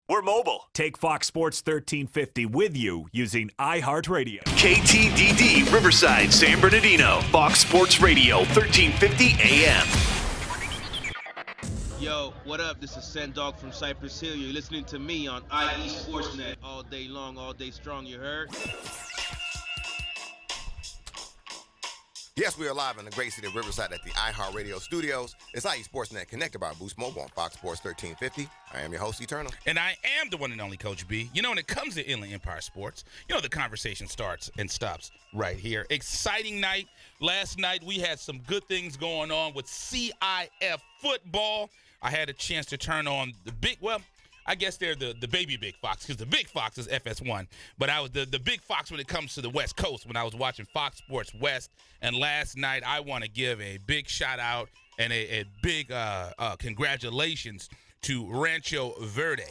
We're mobile. Take Fox Sports 1350 with you using iHeartRadio. KTDD Riverside, San Bernardino. Fox Sports Radio, 1350 AM. Yo, what up? This is Sendog from Cypress Hill. You're listening to me on IE Sportsnet all day long, all day strong, you heard? Yes, we are live in the great city of Riverside at the iHeartRadio studios. It's IE Sportsnet, connected by Boost Mobile on Fox Sports 1350. I am your host, Eternal. And I am the one and only Coach B. You know, when it comes to Inland Empire Sports, you know the conversation starts and stops right here. Exciting night. Last night we had some good things going on with CIF football. I had a chance to turn on the big, well, I guess they're the baby Big Fox, because the Big Fox is FS1. But I was the Big Fox when it comes to the West Coast when I was watching Fox Sports West. And last night I want to give a big shout out and a big congratulations to Rancho Verde.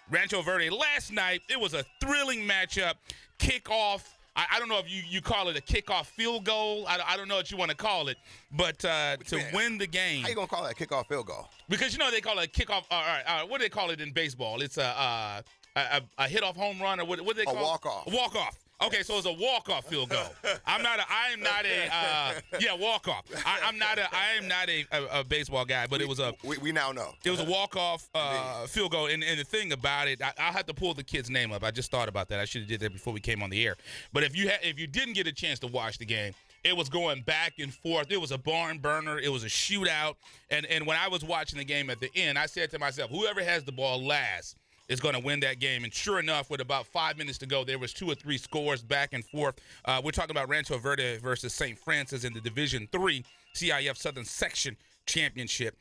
Rancho Verde, last night it was a thrilling matchup, kickoff. I don't know if you call it a kickoff field goal. I don't know what you want to call it. But to win the game. How you going to call that a kickoff field goal? Because, you know, they call it a kickoff. What do they call it in baseball? It's a hit-off home run, or what do they call it? A walk-off. Walk-off. Okay, so it's a walk-off field goal. I am not a baseball guy, but it was a. We now know. It was a walk-off field goal, and the thing about it, I'll have to pull the kid's name up. I just thought about that. I should have did that before we came on the air. But if you didn't get a chance to watch the game, it was going back and forth. It was a barn burner. It was a shootout. And when I was watching the game at the end, I said to myself, whoever has the ball last is going to win that game. And sure enough, with about 5 minutes to go, there was 2 or 3 scores back and forth. We're talking about Rancho Verde versus St. Francis in the Division III CIF Southern Section Championship.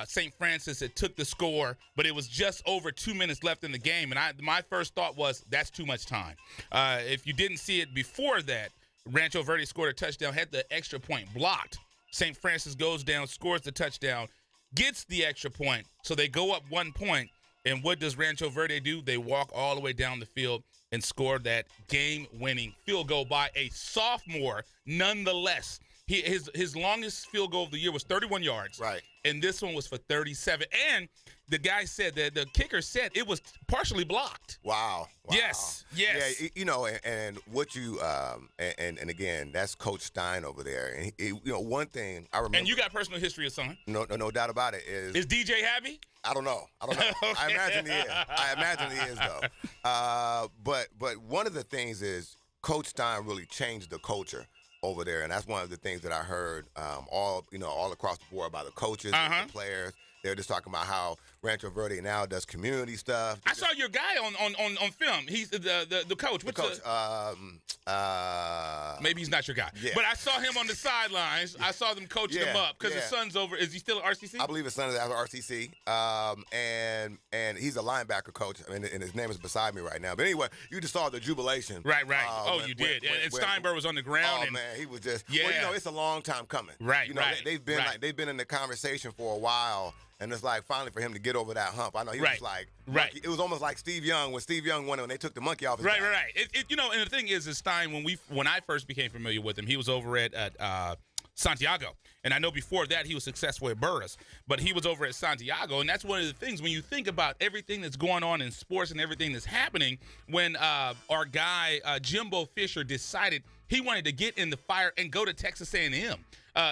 St. Francis had took the score, but it was just over 2 minutes left in the game. And my first thought was, that's too much time. If you didn't see it before that, Rancho Verde scored a touchdown, had the extra point blocked. St. Francis goes down, scores the touchdown, gets the extra point. So they go up 1 point. And what does Rancho Verde do? They walk all the way down the field and score that game-winning field goal by a sophomore. Nonetheless, his longest field goal of the year was 31 yards. Right. And this one was for 37. And the guy said that the kicker said it was partially blocked. Wow. Yes. Yeah, you know, and what you and again, that's Coach Stein over there. And you know, one thing I remember. And you got personal history of son. No doubt about it. Is DJ happy? I don't know. Okay. I imagine he is though. But one of the things is Coach Stein really changed the culture over there, and that's one of the things that I heard all across the board by the coaches, and the players. They're just talking about how Rancho Verde now does community stuff. I saw your guy on film. He's the coach. The coach. Maybe he's not your guy. Yeah. But I saw him on the sidelines. I saw them coaching him up because his son's over. Is he still at RCC? I believe his son is at RCC. And he's a linebacker coach. I mean, and his name is beside me right now. But anyway, you just saw the jubilation. Right. You did. And Steinberg was on the ground. Oh, man, he was just. Yeah. Well, you know, it's a long time coming. Right. You know, they've been in the conversation for a while. And it's like finally for him to get over that hump. I know he was like, it was almost like Steve Young when Steve Young won it when they took the monkey off his back. Right. You know, and the thing is Stein, when I first became familiar with him, he was over at Santiago. And I know before that he was successful at Burris, but he was over at Santiago. And that's one of the things when you think about everything that's going on in sports and everything that's happening, when our guy Jimbo Fisher decided he wanted to get in the fire and go to Texas A&M.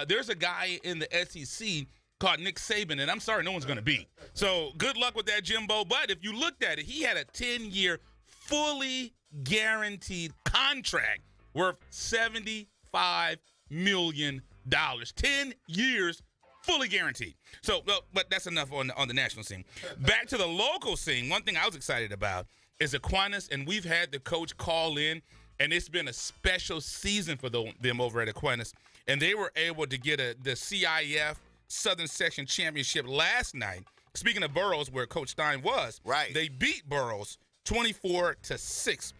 There's a guy in the SEC called Nick Saban, and I'm sorry, no one's going to beat. So good luck with that, Jimbo. But if you looked at it, he had a 10-year fully guaranteed contract worth $75 million. 10 years fully guaranteed. So, but that's enough on the national scene. Back to the local scene, one thing I was excited about is Aquinas, and we've had the coach call in, and it's been a special season for them over at Aquinas, and they were able to get the CIF Southern Section Championship last night. Speaking of Burroughs, where Coach Stein was, they beat Burroughs 24-6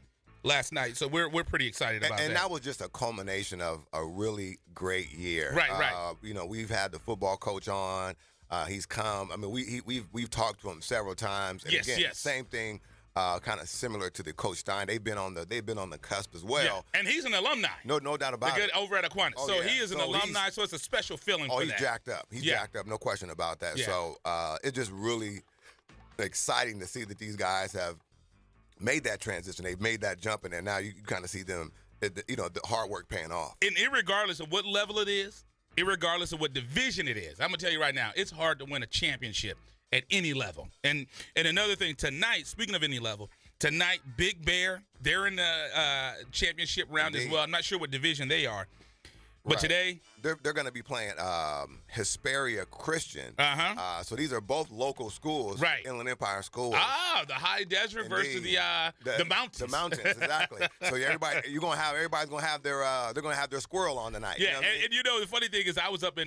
last night. So we're pretty excited about that. And that was just a culmination of a really great year. Right. You know, we've had the football coach on. He's come. I mean, we've talked to him several times. And again, same thing. Kind of similar to the Coach Stein. They've been on the cusp as well. Yeah. And he's an alumni. No doubt about it. Over at Aquinas. So he is an alumni, so it's a special feeling for that. He's jacked up. He's jacked up, no question about that. Yeah. So it just really exciting to see that these guys have made that transition. They've made that jump, and now you kind of see them, the hard work paying off. And irregardless of what level it is, irregardless of what division it is, I'm going to tell you right now, it's hard to win a championship at any level. And another thing, tonight, speaking of any level, tonight, Big Bear, they're in the championship round as well. I'm not sure what division they are. But today they're going to be playing Hesperia Christian. So these are both local schools, Inland Empire schools. The High Desert versus the mountains. The mountains, exactly. So everybody's going to have their squirrel on tonight. Yeah, and the funny thing is, I was up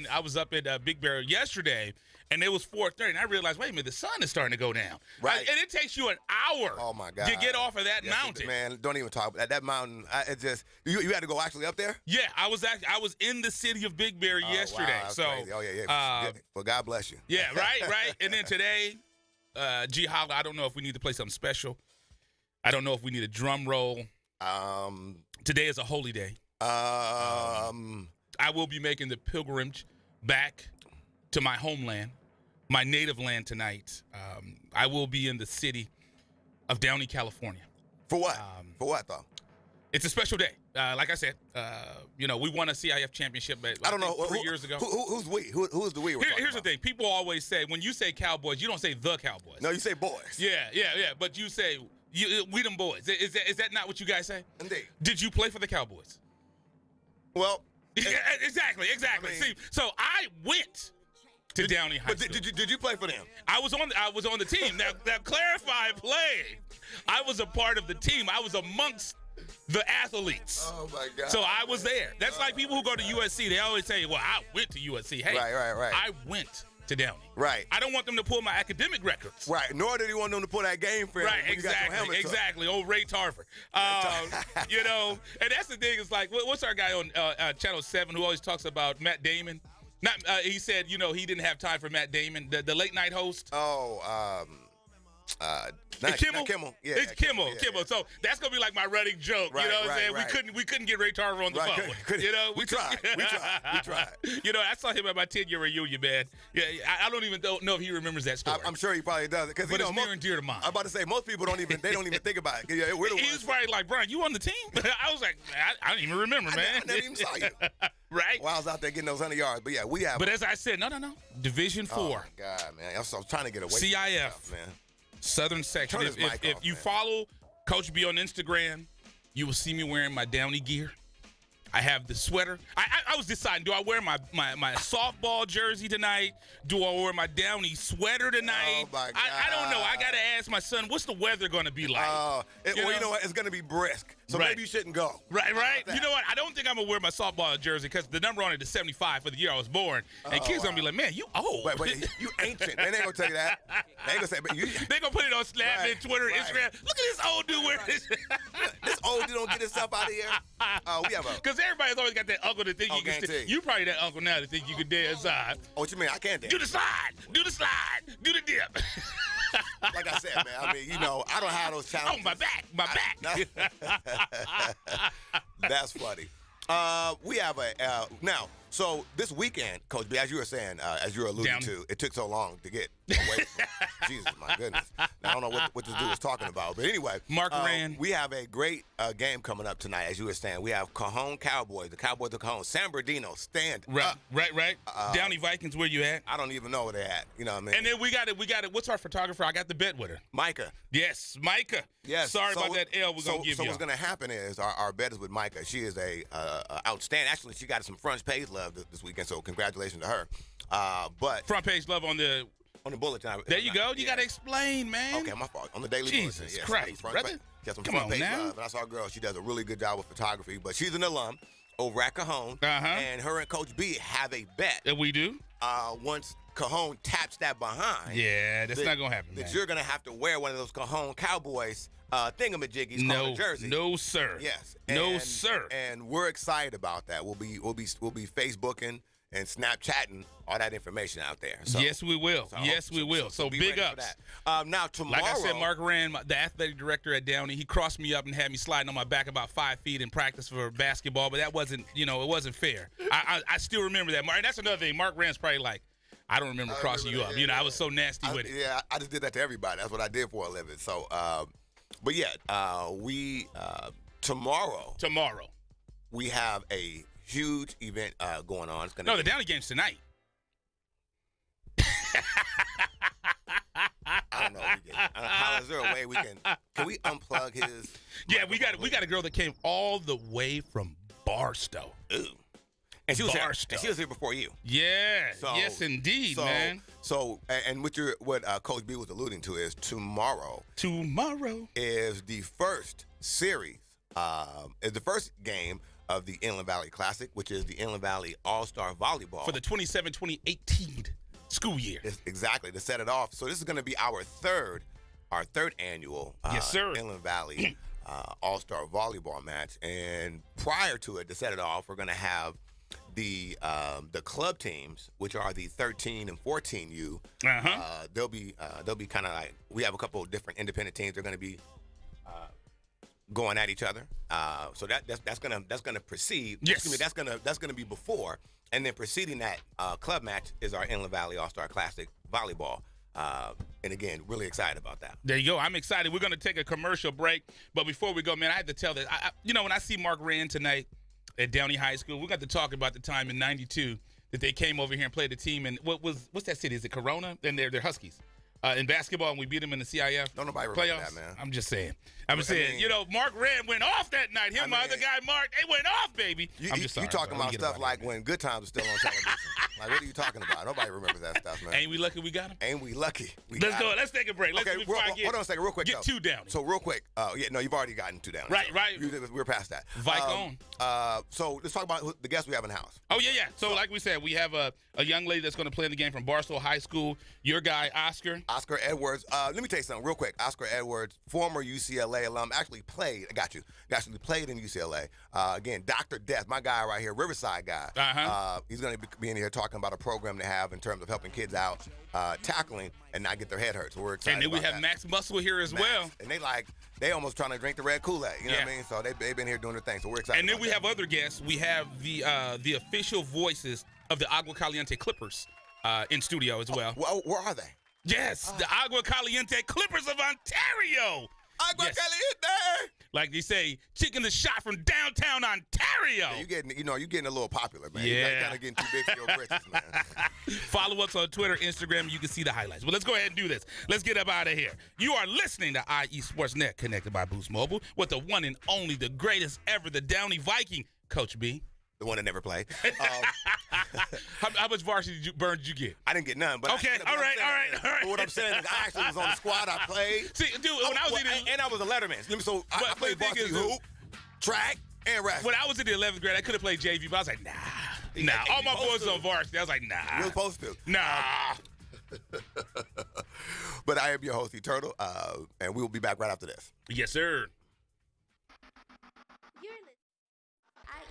at Big Bear yesterday, and it was 4:30, and I realized, wait a minute, the sun is starting to go down. Right. And it takes you an hour. Oh my God. To get off of that mountain. Man, don't even talk about that mountain. It just you had to go actually up there. Yeah, I was in the city of Big Bear yesterday. Wow, so crazy. Oh yeah. Well, God bless you. Yeah, right. And then today, G Holla, I don't know if we need to play something special. I don't know if we need a drum roll. Today is a holy day. I will be making the pilgrimage back to my homeland, my native land tonight. I will be in the city of Downey, California. For what? For what, though? It's a special day. Like I said, we won a CIF championship. I don't know. 3 years ago. Who's we? Who's the we? Here's the thing. People always say, when you say Cowboys, you don't say the Cowboys. No, you say boys. Yeah. But you say, we them boys. Is that not what you guys say? Indeed. Did you play for the Cowboys? Well. Exactly. I mean, see, so I went to Downey High School. But did you play for them? I was on the team. Now clarify play. I was a part of the team. I was amongst the athletes. Oh my God. So I was there. That's like people who go to USC. They always say, well, I went to USC. Hey, right. I went to Downey. Right. I don't want them to pull my academic records. Right. Nor did he want them to pull that game film. Right, exactly. Old Ray Tarver. And that's the thing. It's like, what's our guy on Channel 7 who always talks about Matt Damon? He said, he didn't have time for Matt Damon, the late night host. Kimmel. Yeah, it's Kimmel. So that's gonna be like my running joke. Right, you know what I'm saying? Right. We couldn't get Ray Tarver on the phone. We tried. I saw him at my 10-year reunion, man. Yeah, I don't even know if he remembers that story. I'm sure he probably does. But it's near and dear to mine. I'm about to say most people don't even think about it. Yeah, he was probably like, Brian, you on the team? I was like, I don't even remember, man. I never even saw you. Right? While I was out there getting those 100 yards. But yeah, we have. But as I said, no. Division 4. Oh my God, man. I was trying to get away. CIF, from stuff, man. Southern section. If you follow Coach B on Instagram, you will see me wearing my Downey gear. I have the sweater. I was deciding, do I wear my softball jersey tonight? Do I wear my Downey sweater tonight? Oh, my God. I don't know. I got to ask my son, what's the weather going to be like? You know what? It's going to be brisk. So maybe you shouldn't go. Right. You know what? I don't think I'm going to wear my softball jersey because the number on it is 75 for the year I was born. And kids going to be like, man, you old. Wait, you ancient. They ain't going to tell you that. They ain't going to say, but you. They going to put it on Snap and Twitter, Instagram. Look at this old dude wearing this. This old dude don't get himself out of here. We have a. Because everybody's always got that uncle that think you can. You probably that uncle now that think you can dance inside. Oh, what you mean? I can't dance. Do the slide. Do the dip. Like I said, man. I mean, I don't have those challenges. Oh, my back. That's funny. We have now. So this weekend, Coach B, as you were saying, as you were alluding to, it took so long to get away from Jesus, my goodness. Now, I don't know what this dude was talking about. But anyway, Mark Moran. We have a great game coming up tonight, as you were saying. We have Cajon Cowboys, the Cowboys of Cajon. San Bernardino, stand up. Right. Downey Vikings, where you at? I don't even know where they're at. You know what I mean? And then we got it. What's our photographer? I got the bet with her. Micah. Yes, Micah. Yes. Sorry about that L we're going to give you. So what's going to happen is our bet is with Micah. She is a outstanding. Actually, she got some front page love this weekend, so congratulations to her. But front page love on the bulletin. There you go. You got to explain, man. Okay, my fault. On the daily Jesus bulletin. Christ, brother. She got some front page love. And that's our girl. She does a really good job with photography. But she's an alum over at Cajon. And her and Coach B have a bet. That we do? Once Cajon taps that behind. Yeah, that's not going to happen, That you're going to have to wear one of those Cajon Cowboys thingamajiggies called a jersey. No, sir. Yes. No, sir. And we're excited about that. We'll be Facebooking and Snapchatting all that information out there. So, yes, we will. So big ups. Now tomorrow, like I said, Mark Rand, the athletic director at Downey, he crossed me up and had me sliding on my back about 5 feet in practice for basketball, but that wasn't, it wasn't fair. I still remember that. And that's another thing. Mark Rand's probably like, I don't remember crossing you up. You know, I was so nasty with it. Yeah, I just did that to everybody. That's what I did for a living. So, but yeah, we tomorrow we have a huge event going on. It's gonna the Downey game's tonight. I don't know. How is there a way we can we unplug his? Yeah, we got a girl that came all the way from Barstow. Ooh. And she was here before you. Yeah. Yes, indeed, man. So, and what Coach B was alluding to is tomorrow is the first series, is the first game of the Inland Valley Classic, which is the Inland Valley All-Star Volleyball. For the 2018 school year. Exactly, to set it off. So this is going to be our third annual Inland Valley All-Star Volleyball match. And prior to it, to set it off, we're going to have the club teams, which are the 13 and 14U. They'll be kind of like, we have a couple of different independent teams. They're going to be going at each other. So that's gonna proceed. Yes. Excuse me, that's gonna be before, and then preceding that club match is our Inland Valley All-Star Classic volleyball. And again, really excited about that. There you go. I'm excited. We're gonna take a commercial break, but before we go, man, I had to tell this. When I see Mark Rand tonight at Downey High School, we got to talk about the time in '92 that they came over here and played the team. And what's that city? Is it Corona? And they're Huskies. In basketball, and we beat them in the CIF Don't nobody playoffs. Remember that, man. I'm just saying. Mark Rand went off that night. My other guy, Mark, they went off, baby. I'm just sorry. You talking about stuff like when Good Times was still on television. Like, what are you talking about? Nobody remembers that stuff, man. Ain't we lucky we got him? Ain't we lucky? Let's go. Let's take a break. Okay, hold on a second, real quick. Get two down. So real quick. You've already gotten two down. Right. We're past that. Vike on. So let's talk about the guests we have in the house. Oh, yeah. So like we said, we have a young lady that's going to play in the game from Barstow High School. Your guy, Oscar Edwards. Let me tell you something real quick. Oscar Edwards, former UCLA alum, actually played in UCLA. Again, Dr. Death, my guy right here, Riverside guy. He's going to be in here talking about a program they have in terms of helping kids out, tackling and not get their head hurt. So we're excited. And then we have Max Muscle here as well. And they almost trying to drink the red Kool-Aid. You know what I mean? So they've been here doing their thing. So we're excited. And then we have other guests. We have the official voices of the Agua Caliente Clippers in studio as well. Where are they? Yes, the Agua Caliente Clippers of Ontario. Agua Caliente. Like they say, chicken the shot from downtown Ontario. Yeah, you're getting a little popular, man. Yeah. You're kind of getting too big for your britches, man. Follow us on Twitter, Instagram. You can see the highlights. But let's go ahead and do this. Let's get up out of here. You are listening to IE Sportsnet, connected by Boost Mobile, with the one and only, the greatest ever, the Downey Viking, Coach B. The one that never played. How much varsity burn did you get? I didn't get none. But okay, all right. But what I'm saying is I actually was on the squad. I played. See, dude, when I was and I was a letterman. So I played varsity hoop, track, and wrestling. When I was in the 11th grade, I could have played JV, but I was like, nah. All my boys on varsity. I was like, nah. You're supposed to. Nah. But I am your host, Turtle, and we will be back right after this. Yes, sir.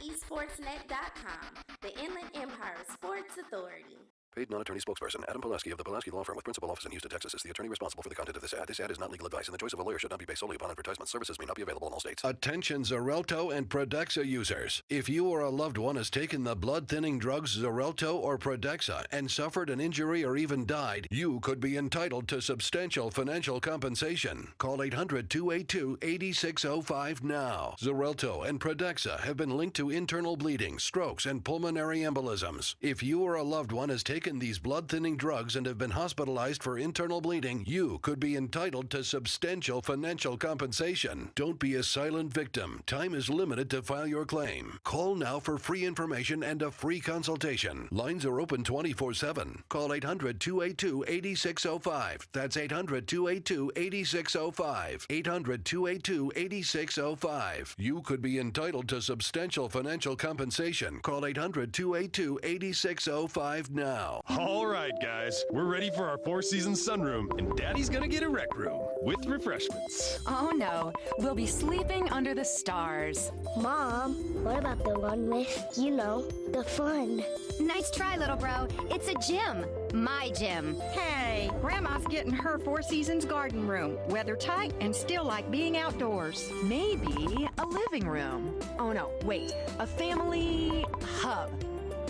IESportsnet.com, the Inland Empire Sports Authority. Paid non-attorney spokesperson Adam Pulaski of the Pulaski Law Firm with principal office in Houston, Texas is the attorney responsible for the content of this ad. This ad is not legal advice, and the choice of a lawyer should not be based solely upon advertisement. Services may not be available in all states. Attention Xarelto and Prodexa users. If you or a loved one has taken the blood-thinning drugs Xarelto or Prodexa and suffered an injury or even died, you could be entitled to substantial financial compensation. Call 800-282-8605 now. Xarelto and Prodexa have been linked to internal bleeding, strokes, and pulmonary embolisms. If you or a loved one has taken these blood-thinning drugs and have been hospitalized for internal bleeding, you could be entitled to substantial financial compensation. Don't be a silent victim. Time is limited to file your claim. Call now for free information and a free consultation. Lines are open 24/7. Call 800-282-8605. That's 800-282-8605. 800-282-8605. You could be entitled to substantial financial compensation. Call 800-282-8605 now. All right, guys, we're ready for our Four Seasons sunroom, and Daddy's gonna get a rec room with refreshments. Oh no, we'll be sleeping under the stars. Mom, what about the one with, the fun? Nice try, little bro. It's a gym. My gym. Hey, Grandma's getting her Four Seasons garden room. Weather tight and still like being outdoors. Maybe a living room. Oh no, wait, a family hub.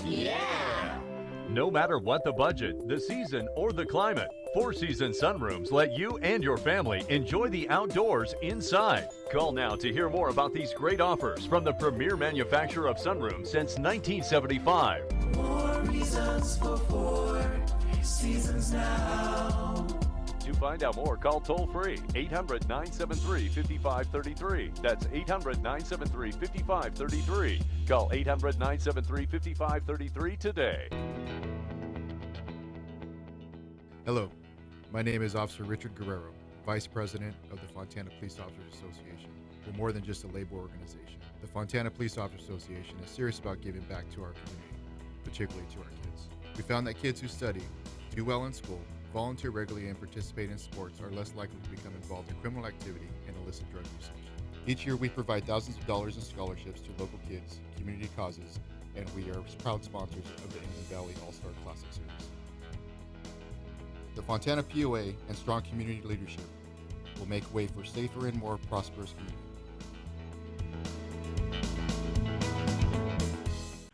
Yeah. No matter what the budget, the season, or the climate, Four Seasons Sunrooms let you and your family enjoy the outdoors inside. Call now to hear more about these great offers from the premier manufacturer of sunrooms since 1975. More reasons for Four Seasons now. To find out more, call toll-free 800-973-5533. That's 800-973-5533. Call 800-973-5533 today. Hello, my name is Officer Richard Guerrero, Vice President of the Fontana Police Officers Association. We're more than just a labor organization. The Fontana Police Officers Association is serious about giving back to our community, particularly to our kids. We found that kids who study, do well in school, volunteer regularly, and participate in sports are less likely to become involved in criminal activity and illicit drug usage. Each year, we provide thousands of dollars in scholarships to local kids, community causes, and we are proud sponsors of the Inland Valley All-Star Classic Series. The Fontana POA and strong community leadership will make way for safer and more prosperous communities.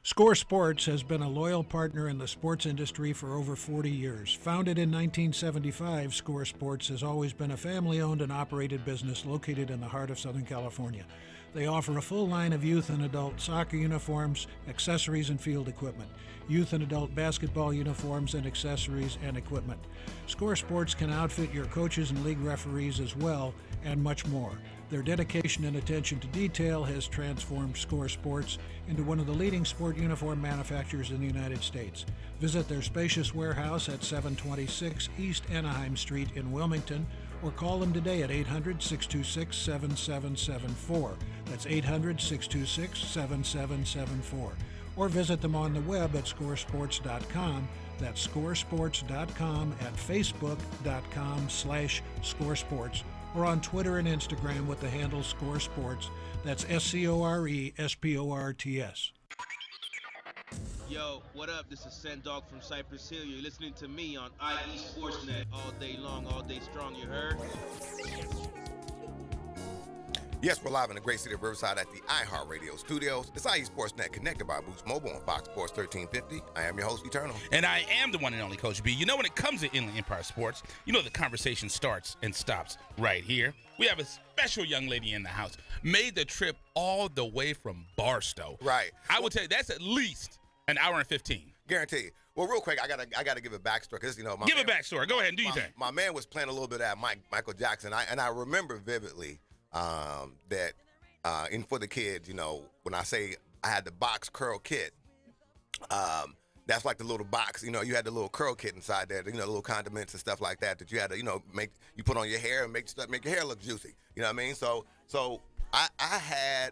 Score Sports has been a loyal partner in the sports industry for over 40 years. Founded in 1975, Score Sports has always been a family-owned and operated business located in the heart of Southern California. They offer a full line of youth and adult soccer uniforms, accessories, and field equipment, youth and adult basketball uniforms and accessories and equipment. Score Sports can outfit your coaches and league referees as well, and much more. Their dedication and attention to detail has transformed Score Sports into one of the leading sport uniform manufacturers in the United States. Visit their spacious warehouse at 726 East Anaheim Street in Wilmington, or call them today at 800-626-7774. That's 800-626-7774. Or visit them on the web at scoresports.com. That's scoresports.com, at facebook.com/scoresports, or on Twitter and Instagram with the handle Score Sports. That's SCORESPORTS. Yo, what up? This is Sendog from Cypress Hill. You're listening to me on IE Sportsnet all day long, all day strong, you heard? Yes, we're live in the great city of Riverside at the iHeartRadio studios. It's IE Sportsnet, connected by Boost Mobile on Fox Sports 1350. I am your host, Eternal. And I am the one and only Coach B. You know, when it comes to Inland Empire Sports, you know the conversation starts and stops right here. We have a special young lady in the house. Made the trip all the way from Barstow. Right. I will tell you, that's at least an hour and 15. Guarantee. Well, real quick, I gotta give a backstory, because a backstory. Go ahead and do your thing. My man was playing a little bit at Michael Jackson, and I remember vividly that for the kids, when I say I had the box curl kit, that's like the little box, you had the little curl kit inside there, the little condiments and stuff like that you had to, you put on your hair and make your hair look juicy. You know what I mean? So I had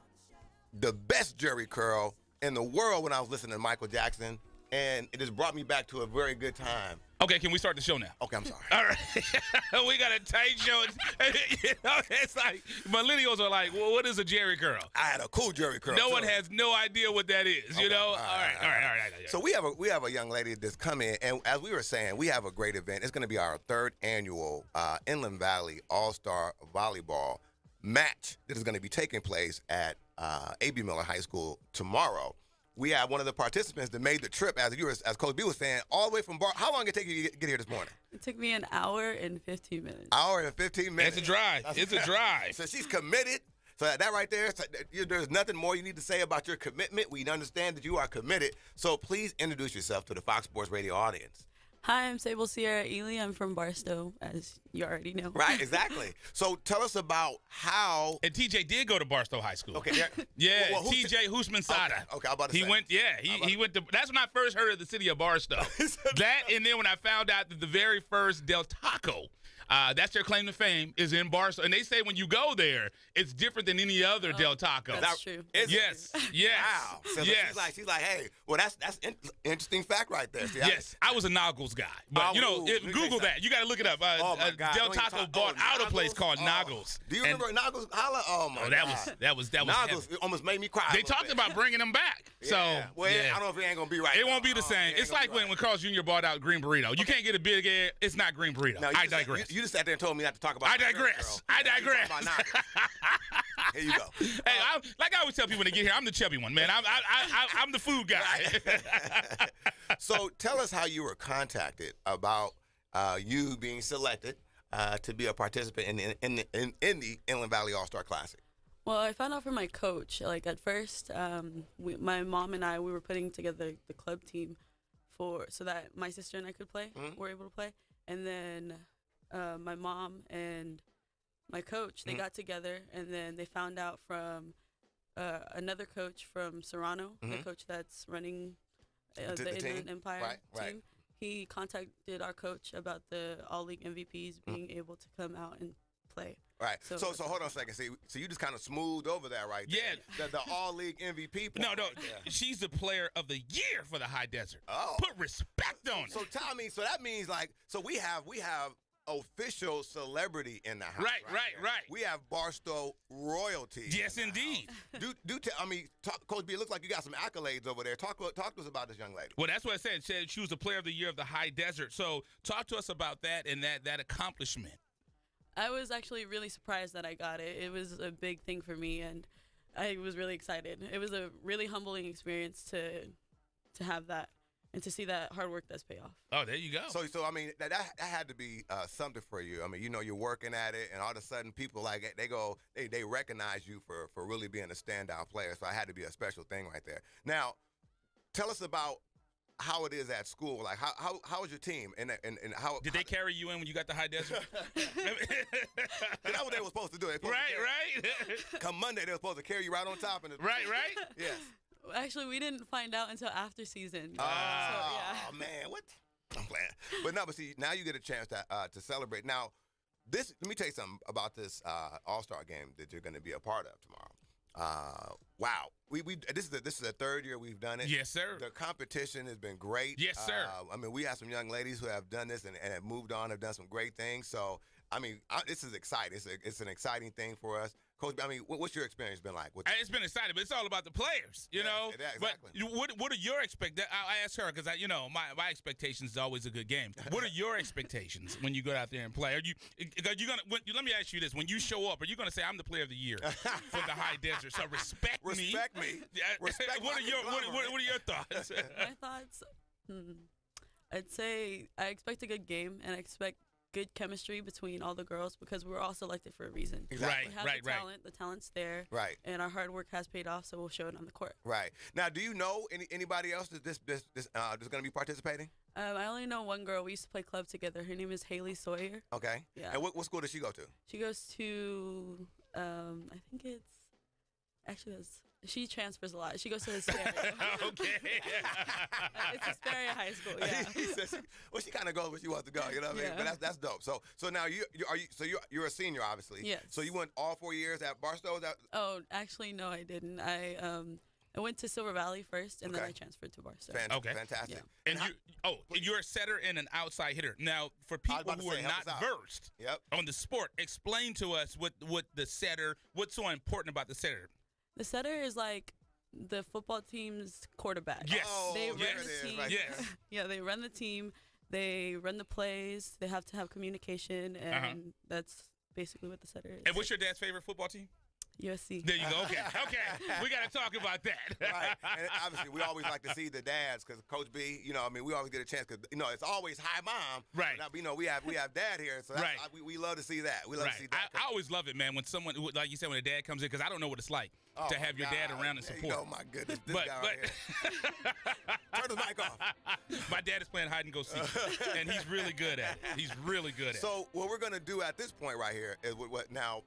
the best jerry curl in the world when I was listening to Michael Jackson, and it just brought me back to a very good time. Okay, can we start the show now? Okay, I'm sorry. All right. We got a tight show. It's like, millennials are like, well, what is a jerry curl? I had a cool jerry curl. No one has no idea what that is, okay. All right. So we have a young lady that's come in, and as we were saying, we have a great event. It's going to be our third annual Inland Valley All-Star Volleyball match that is going to be taking place at A.B. Miller High School tomorrow. We have one of the participants that made the trip, as Coach B was saying, all the way from How long did it take you to get here this morning? It took me an hour and 15 minutes. Hour and 15 minutes. It's a drive. It's a drive. So she's committed. So that right there, there's nothing more you need to say about your commitment. We understand that you are committed. So please introduce yourself to the Fox Sports Radio audience. Hi, I'm Sable Sierra Ely. I'm from Barstow, as you already know. Right, exactly. So tell us about how... And TJ did go to Barstow High School. Okay. Yeah, well, TJ Husman-Sada. Okay, I'm about to say. He went to... That's when I first heard of the city of Barstow. That, and then when I found out that the very first Del Taco... that's their claim to fame, is in Barstow. And they say when you go there, it's different than any other Del Taco. That's true. Yes. Wow. So yes. She's like, hey, well, that's interesting fact right there. See, yes. I was a Noggles guy. But, Google that. You got to look it up. Del Taco bought out a place called Noggles. Do you remember Noggles? Oh, my God. That was Noggles almost made me cry. They talked about bringing them back. So, I don't know if it ain't going to be right. It won't be the same. It's like when Carl's Jr. bought out Green Burrito. You can't get a big egg. It's not Green Burrito. No, I digress. You just sat there and told me not to talk about I digress. I digress. Here you go. Hey, like I always tell people when they get here, I'm the chubby one, man. I'm the food guy. So tell us how you were contacted about you being selected to be a participant in the Inland Valley All-Star Classic. Well, I found out from my coach. Like at first, my mom and I, we were putting together the club team so that my sister and I could play. Were able to play, and then my mom and my coach, they got together, and then they found out from another coach from Serrano, the coach that's running the Inland Empire team. He contacted our coach about the All-League MVPs being able to come out and play. Right. So hold on a second. See, so you just kind of smoothed over that right there. Yeah. The All-League MVP. No. She's the player of the year for the High Desert. Oh. Put respect on it. So tell me, so that means we have official celebrity in the house. Right. We have Barstow royalty. Yes, indeed. Coach B, it looks like you got some accolades over there. Talk to us about this young lady. Well, that's what I said. It said she was the player of the year of the High Desert. So talk to us about that and that accomplishment. I was actually really surprised that I got it. It was a big thing for me, and I was really excited. It was a really humbling experience to have that and to see that hard work does pay off. Oh, there you go. So I mean, that had to be something for you. I mean, you're working at it, and all of a sudden people they recognize you for really being a standout player. So it had to be a special thing right there. Now, tell us about how it is at school. Like how is your team and how did they carry you in when you got the High Desert? That's what they were supposed to do. Right. Come Monday, they were supposed to carry you right on top. Right. Yes. Actually, we didn't find out until after season. Man, what? I'm playing. But see, now you get a chance to celebrate. Now, let me tell you something about this All-Star game that you're going to be a part of tomorrow. Wow. This is the third year we've done it. Yes, sir. The competition has been great. Yes, sir. I mean, we have some young ladies who have done this and have moved on, have done some great things. So, I mean, this is exciting. It's an exciting thing for us. Coach, I mean, what's your experience been like? It's been exciting, but it's all about the players, you know? Exactly. But what are your expectations? I asked her because, my expectations is always a good game. What are your expectations when you go out there and play? Let me ask you this. When you show up, are you going to say, I'm the player of the year for the High Desert? So respect me. Respect me. What are your thoughts? My thoughts, I'd say I expect a good game, and I expect good chemistry between all the girls because we were all selected for a reason. Exactly. We have the talent. The talent's there. Right. And our hard work has paid off, so we'll show it on the court. Right. Now, do you know anybody else that's going to be participating? I only know one girl. We used to play club together. Her name is Haley Sawyer. Okay. Yeah. And what school does she go to? She goes to, I think it's, actually she transfers a lot. She goes to Hesperia. Okay. It's Hesperia High School. Yeah. She kind of goes where she wants to go. You know what I mean? But that's dope. So now you're a senior, obviously. Yes. So you went all 4 years at Barstow. Oh, actually, no, I didn't. I went to Silver Valley first, and then I transferred to Barstow. Okay. Fantastic. Yeah. And you're a setter and an outside hitter. Now, for people who are not versed on the sport, explain to us what the setter. What's so important about the setter? The setter is like the football team's quarterback. Yes. They run the team. Right. Yes. Yeah, they run the team. They run the plays. They have to have communication, and that's basically what the setter is. And what's your dad's favorite football team? USC. There you go. Okay. We got to talk about that. Right. And obviously, we always like to see the dads because Coach B, we always get a chance because, it's always hi, Mom. Right. Now, we have Dad here, so we love to see that. We love to see that. I always love it, man, when someone, like you said, when a dad comes in, because I don't know what it's like to have your dad around and support. Oh, my goodness. This guy right here. Turn the mic off. My dad is playing hide and go seek, and he's really good at it. He's really good at it. So what we're going to do at this point right here is what now.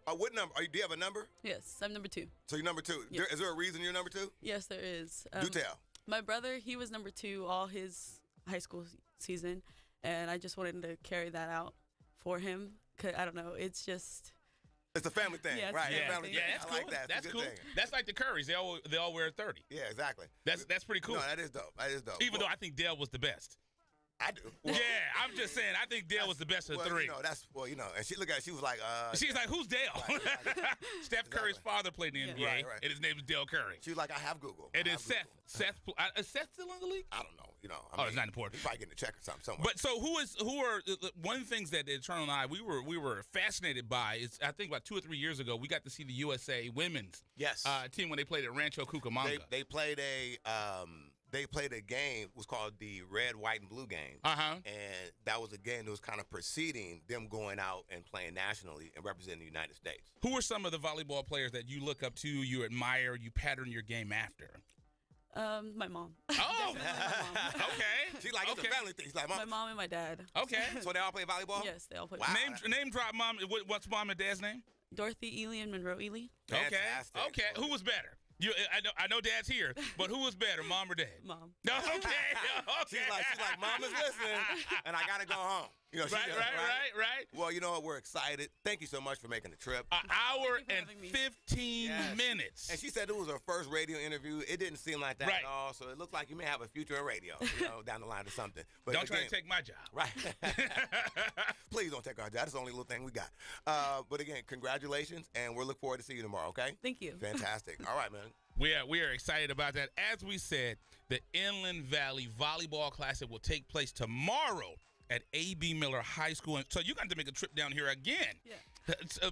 What number? Do you have a number? Yes, I'm number 2. So you're number 2. Yes. Is there a reason you're number 2? Yes, there is. Do tell. My brother, he was number 2 all his high school season, and I just wanted to carry that out for him. Cause I don't know, it's a family thing, right? Yeah, family thing. That's I cool. like that. That's cool. Thing. That's like the Currys. They all wear 30. Yeah, exactly. That's pretty cool. No, that is dope. Even though I think Dale was the best. I do. Yeah, I'm just saying. I think Dale was the best of the three. And she looked at it, she was like, she's like, who's Dale? Right. Steph Curry's father played in the NBA, right. and his name is Dale Curry. She was like, I have Google. And then Seth. Is Seth still in the league? I don't know. It's not important. He's probably getting a check or something somewhere. But so who are one of the things that Eternal and I we were fascinated by is I think about 2 or 3 years ago we got to see the USA women's team when they played at Rancho Cucamonga. They played a game. It was called the Red, White, and Blue game. Uh-huh. And that was a game that was kind of preceding them going out and playing nationally and representing the United States. Who are some of the volleyball players that you look up to, you admire, you pattern your game after? My mom. Oh, my mom. Okay. She's like, it's a family thing. She's like, my mom and my dad. Okay. So they all play volleyball? Yes, they all play. Wow. Name drop mom. What's mom and dad's name? Dorothy Ely and Monroe Ely. Fantastic. Okay. Who was better? I know Dad's here, but who was better, Mom or Dad? Mom. No, okay. She's like, Mom is listening, and I gotta go home. Right. Well, you know what? We're excited. Thank you so much for making the trip. An hour and 15 minutes. And she said it was her first radio interview. It didn't seem like that at all. So it looks like you may have a future in radio, down the line or something. But don't try to take my job. Right. Please don't take our job. That's the only little thing we got. But again, congratulations, and we're looking forward to see you tomorrow. Okay? Thank you. Fantastic. All right, man. We are excited about that. As we said, the Inland Valley Volleyball Classic will take place tomorrow at A.B. Miller High School. So you're going to make a trip down here again. Yeah.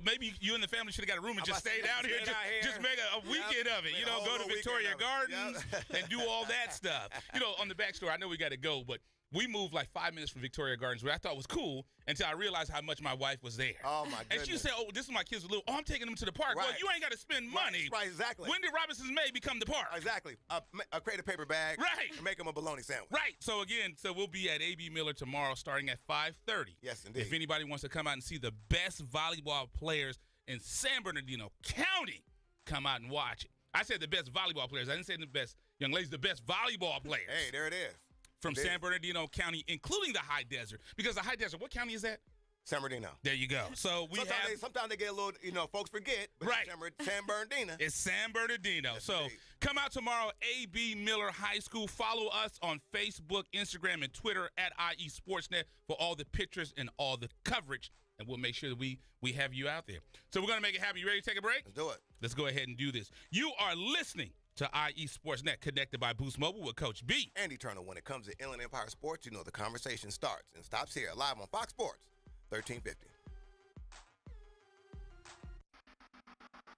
Maybe you and the family should have got a room and just stay down here. Just make a weekend of it. Go to Victoria Gardens and do all that stuff. On the backstory, I know we got to go, but we moved like 5 minutes from Victoria Gardens, which I thought was cool until I realized how much my wife was there. Oh, my goodness. And she said, this is my kids little. Oh, I'm taking them to the park. Right. Well, you ain't got to spend money. Right, exactly. When did Robinson's May become the park? Exactly. Create a paper bag. Right. And make them a bologna sandwich. Right. So, we'll be at A.B. Miller tomorrow starting at 5:30. Yes, indeed. If anybody wants to come out and see the best volleyball players in San Bernardino County, come out and watch it. I said the best volleyball players. I didn't say the best young ladies, the best volleyball players. Hey, there it is. From San Bernardino County, including the High Desert. Because the High Desert, what county is that? San Bernardino. There you go. So sometimes they get a little, folks forget. But right. San Bernardino. It's San Bernardino. Yes, so indeed. Come out tomorrow, A.B. Miller High School. Follow us on Facebook, Instagram, and Twitter at IE Sportsnet for all the pictures and all the coverage. And we'll make sure that we have you out there. So we're going to make it happen. You ready to take a break? Let's do it. Let's go ahead and do this. You are listening to IE Sportsnet, connected by Boost Mobile with Coach B. And Eternal. When it comes to Inland Empire Sports, the conversation starts and stops here, live on Fox Sports 1350.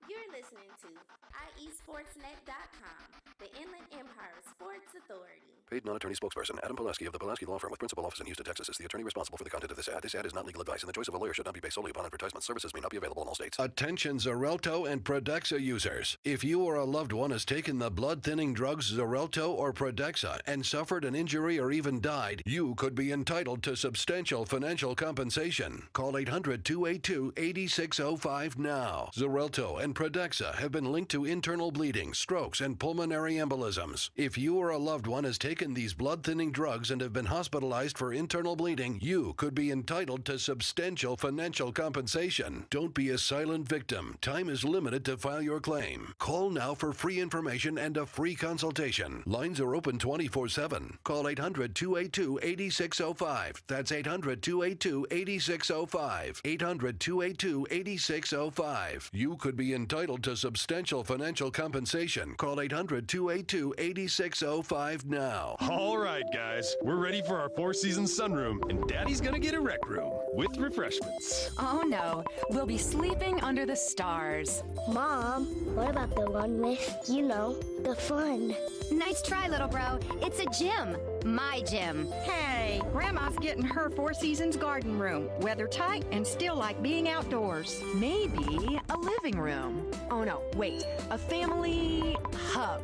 You're listening to IESportsNet.com, the Inland Empire Sports Authority. Paid non-attorney spokesperson Adam Pulaski of the Pulaski Law Firm with principal office in Houston, Texas is the attorney responsible for the content of this ad. This ad is not legal advice, and the choice of a lawyer should not be based solely upon advertisement. Services may not be available in all states. Attention Xarelto and Pradaxa users. If you or a loved one has taken the blood-thinning drugs Xarelto or Pradaxa and suffered an injury or even died, you could be entitled to substantial financial compensation. Call 800-282-8605 now. Xarelto and Pradaxa have been linked to internal bleeding, strokes, and pulmonary embolisms. If you or a loved one has taken these blood-thinning drugs and have been hospitalized for internal bleeding, you could be entitled to substantial financial compensation. Don't be a silent victim. Time is limited to file your claim. Call now for free information and a free consultation. Lines are open 24/7. Call 800-282-8605. That's 800-282-8605. 800-282-8605. You could be entitled to substantial financial compensation. Call 800-282-8605 now. All right, guys, we're ready for our four-season sunroom, and Daddy's gonna get a rec room with refreshments. Oh no, we'll be sleeping under the stars. Mom, what about the one with, the fun? Nice try, little bro. It's a gym. My gym. Hey, Grandma's getting her Four Seasons garden room. Weather tight and still like being outdoors. Maybe a living room. Oh no, wait, a family hub.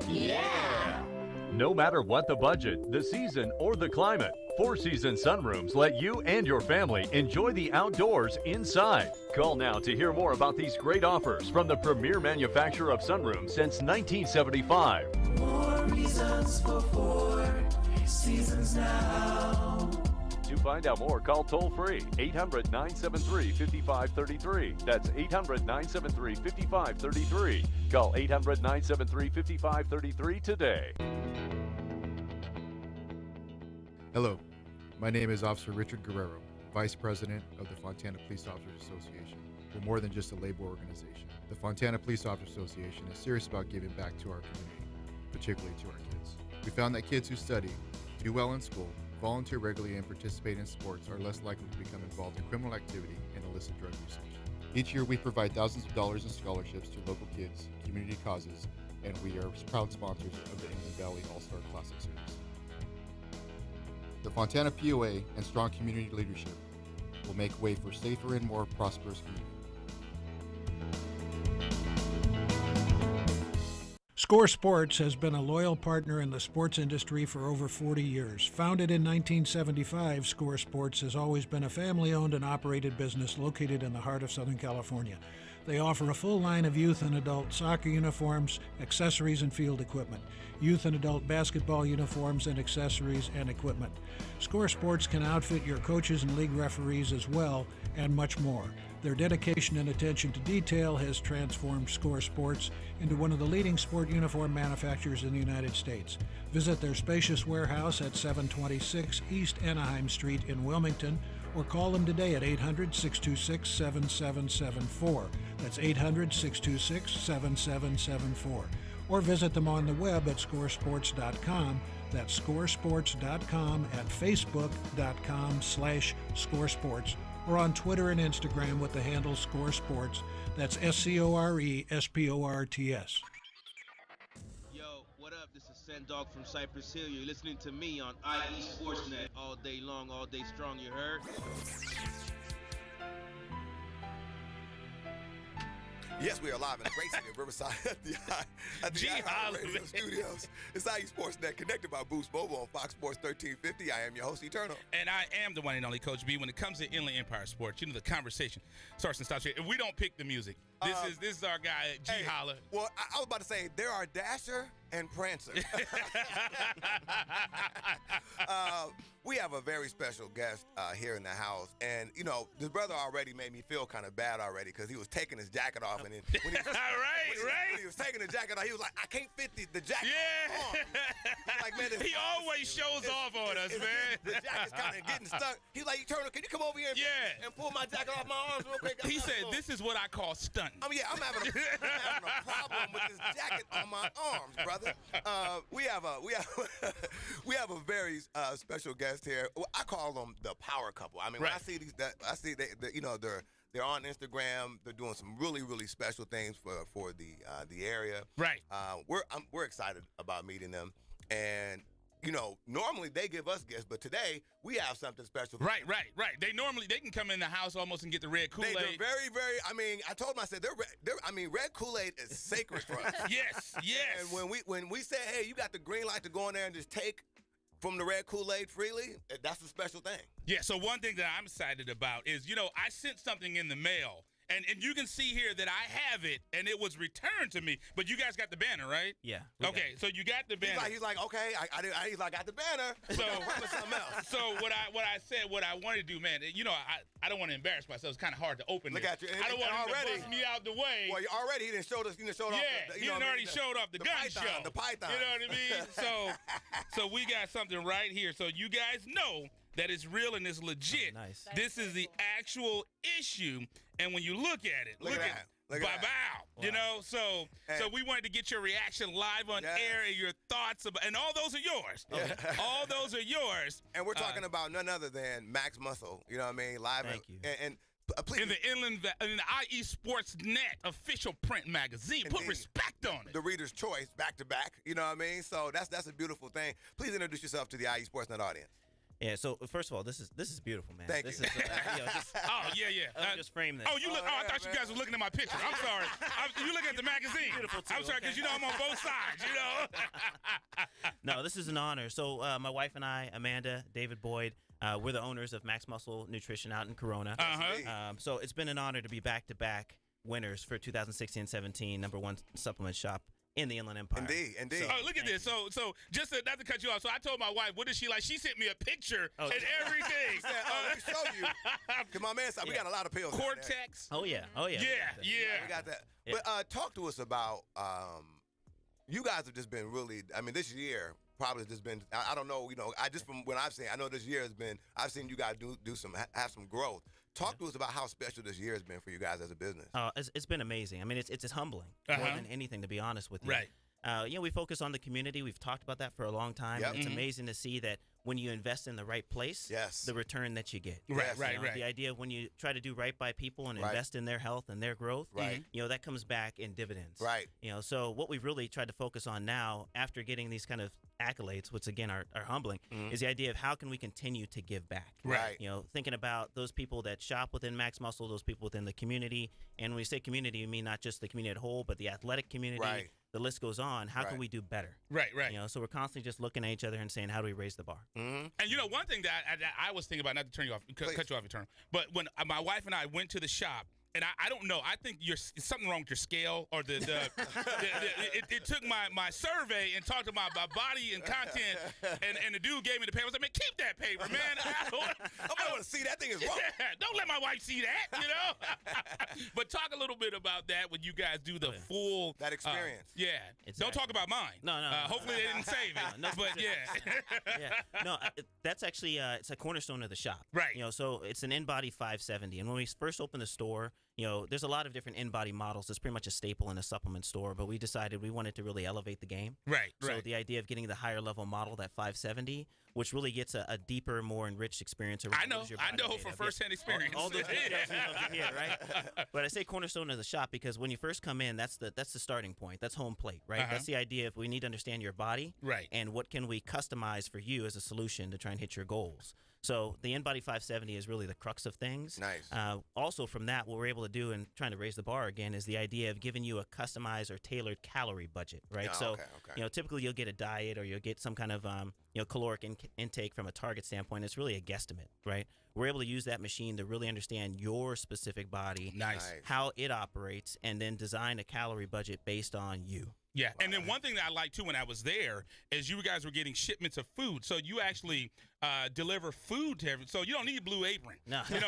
Yeah! No matter what the budget, the season, or the climate, Four Seasons Sunrooms let you and your family enjoy the outdoors inside. Call now to hear more about these great offers from the premier manufacturer of sunrooms since 1975. More reasons for Four Seasons now. To find out more, call toll-free 800-973-5533. That's 800-973-5533. Call 800-973-5533 today. Hello, My name is Officer Richard Guerrero, Vice President of the Fontana Police Officers Association. We're more than just a labor organization. The Fontana Police Officers Association is serious about giving back to our community, particularly to our kids. We found that kids who study, do well in school, volunteer regularly, and participate in sports are less likely to become involved in criminal activity and illicit drug usage. Each year, we provide thousands of dollars in scholarships to local kids, community causes, and we are proud sponsors of the Inland Valley All-Star Classic Series. The Fontana POA and strong community leadership will make way for safer and more prosperous communities. Score Sports has been a loyal partner in the sports industry for over 40 years. Founded in 1975, Score Sports has always been a family-owned and operated business located in the heart of Southern California. They offer a full line of youth and adult soccer uniforms, accessories, and field equipment, youth and adult basketball uniforms and accessories and equipment. Score Sports can outfit your coaches and league referees as well, and much more. Their dedication and attention to detail has transformed Score Sports into one of the leading sport uniform manufacturers in the United States. Visit their spacious warehouse at 726 East Anaheim Street in Wilmington, or call them today at 800-626-7774. That's 800-626-7774. Or visit them on the web at scoresports.com. That's scoresports.com, at facebook.com/scoresports, or on Twitter and Instagram with the handle Score Sports. That's SCORESPORTS. Yo, what up? This is Sendog from Cypress Hill. You're listening to me on IE Sportsnet all day long, all day strong, you heard? Yes, we are live in the great city of Riverside at the Radio Studios. It's IE Sportsnet, connected by Boost Mobile on Fox Sports 1350. I am your host, Eternal. And I am the one and only Coach B. When it comes to Inland Empire Sports, you know, the conversation starts and stops here. If we don't pick the music, this is our guy, G. Holler. Well, I was about to say, there are Dasher and Prancer. We have a very special guest here in the house. And, you know, this brother already made me feel kind of bad already because he was taking his jacket off. And then when he was taking the jacket off, he was like, I can't fit the jacket on. Like, man, he always shows off on us, man. The jacket's kind of getting stuck. He's like, Eternal, can you come over here and pull my jacket off my arms real quick? He said, this is what I call stunting. I mean, yeah, I'm having a problem with this jacket on my arms, brother. We have a very special guest here. I call them the power couple. I mean, when I see these, you know, they're on Instagram. They're doing some really, really special things for the area. Right. We're excited about meeting them, and you know, normally they give us gifts, but today we have something special. Right. They can come in the house almost and get the red Kool-Aid. They're very, very. I mean, I told them, I said red Kool-Aid is sacred for us. Yes. And when we say, hey, you got the green light to go in there and just take from the red Kool-Aid freely, that's a special thing. Yeah. So one thing that I'm excited about is, you know, I sent something in the mail. And you can see here that I have it, and it was returned to me. But you guys got the banner, right? Yeah. Okay, so you got the banner. He's like, okay, I got the banner. So something else. So what I said, what I wanted to do, man. You know, I don't want to embarrass myself. It's kind of hard to open. Look at you. I don't want him to bust me out the way. Well, he didn't show us. He didn't show off. Yeah, he already showed off the gun python, show. The python. You know what I mean? So we got something right here. So you guys know that it's real and it's legit. Oh, nice. This is the actual issue, and when you look at it, look at Bow. Wow. You know, so we wanted to get your reaction live on air and your thoughts about, and all those are yours. Yeah. All those are yours. And we're talking about none other than Max Muscle. You know what I mean? Live. Thank you. And please, in the IE Sportsnet official print magazine. Indeed. Put respect on it. The Reader's Choice, back to back. You know what I mean? So that's a beautiful thing. Please introduce yourself to the IE Sportsnet audience. Yeah, so first of all, this is beautiful, man. Thank this you. Is, oh yeah. Just frame this. Oh, you look. I thought you guys were looking at my picture. I'm sorry. You looking at the magazine. Beautiful too, I'm sorry, because you know I'm on both sides. You know. No, this is an honor. So my wife and I, Amanda, David Boyd, we're the owners of Max Muscle Nutrition out in Corona. So it's been an honor to be back-to-back winners for 2016-17 #1 supplement shop in the Inland Empire. Indeed. So, look at this. So just not to cut you off. So I told my wife, what is she like? She sent me a picture and everything. She said, let me show you. Because my man said, we got a lot of pills. Cortex. Oh, yeah. Yeah. We got that. Yeah. But talk to us about, you guys have just been really, I mean, this year, probably just been. I don't know. I just from what I've seen, I know this year has been. I've seen you guys have some growth. Talk to us about how special this year has been for you guys as a business. It's been amazing. I mean, it's humbling more than anything, to be honest with you. Right. We focus on the community. We've talked about that for a long time. Yep. It's amazing to see that when you invest in the right place, the return that you get. Right. The idea of when you try to do right by people and invest in their health and their growth, that comes back in dividends. Right. So what we've really tried to focus on now, after getting these kind of accolades, which again are humbling, is the idea of how can we continue to give back. Right. Thinking about those people that shop within Max Muscle, those people within the community, and when we say community, we mean not just the community at whole, but the athletic community. Right. The list goes on. How can we do better? Right. So we're constantly just looking at each other and saying, how do we raise the bar? And one thing that I was thinking about, not to turn you off, cut you off, Eternal, but when my wife and I went to the shop, and I don't know, I think there's something wrong with your scale, or it took my survey and talked to my body and content, and the dude gave me the paper. I was like, man, keep that paper, man. I don't want to see that thing is wrong. Yeah, don't let my wife see that, But talk a little bit about that when you guys do the full that experience. Exactly. Don't talk about mine. No. Hopefully they didn't save it. But No, that's actually it's a cornerstone of the shop. Right. So it's an InBody 570, and when we first opened the store, there's a lot of different InBody models. It's pretty much a staple in a supplement store, but we decided we wanted to really elevate the game. Right. So the idea of getting the higher level model, that 570, which really gets a deeper, more enriched experience. I know from firsthand experience. All those details you don't get, right? But I say cornerstone of the shop because when you first come in, that's the starting point. That's home plate, right? That's the idea of we need to understand your body, right? And what can we customize for you as a solution to try and hit your goals. So the InBody 570 is really the crux of things. Nice. Also from that, what we're able to do in trying to raise the bar again is the idea of giving you a customized or tailored calorie budget, right? Typically you'll get a diet or you'll get some kind of caloric intake from a target standpoint. It's really a guesstimate, right? We're able to use that machine to really understand your specific body, how it operates, and then design a calorie budget based on you. Yeah, and then one thing that I liked too when I was there is you guys were getting shipments of food, so you actually deliver food to everyone. So you don't need Blue Apron. No, as long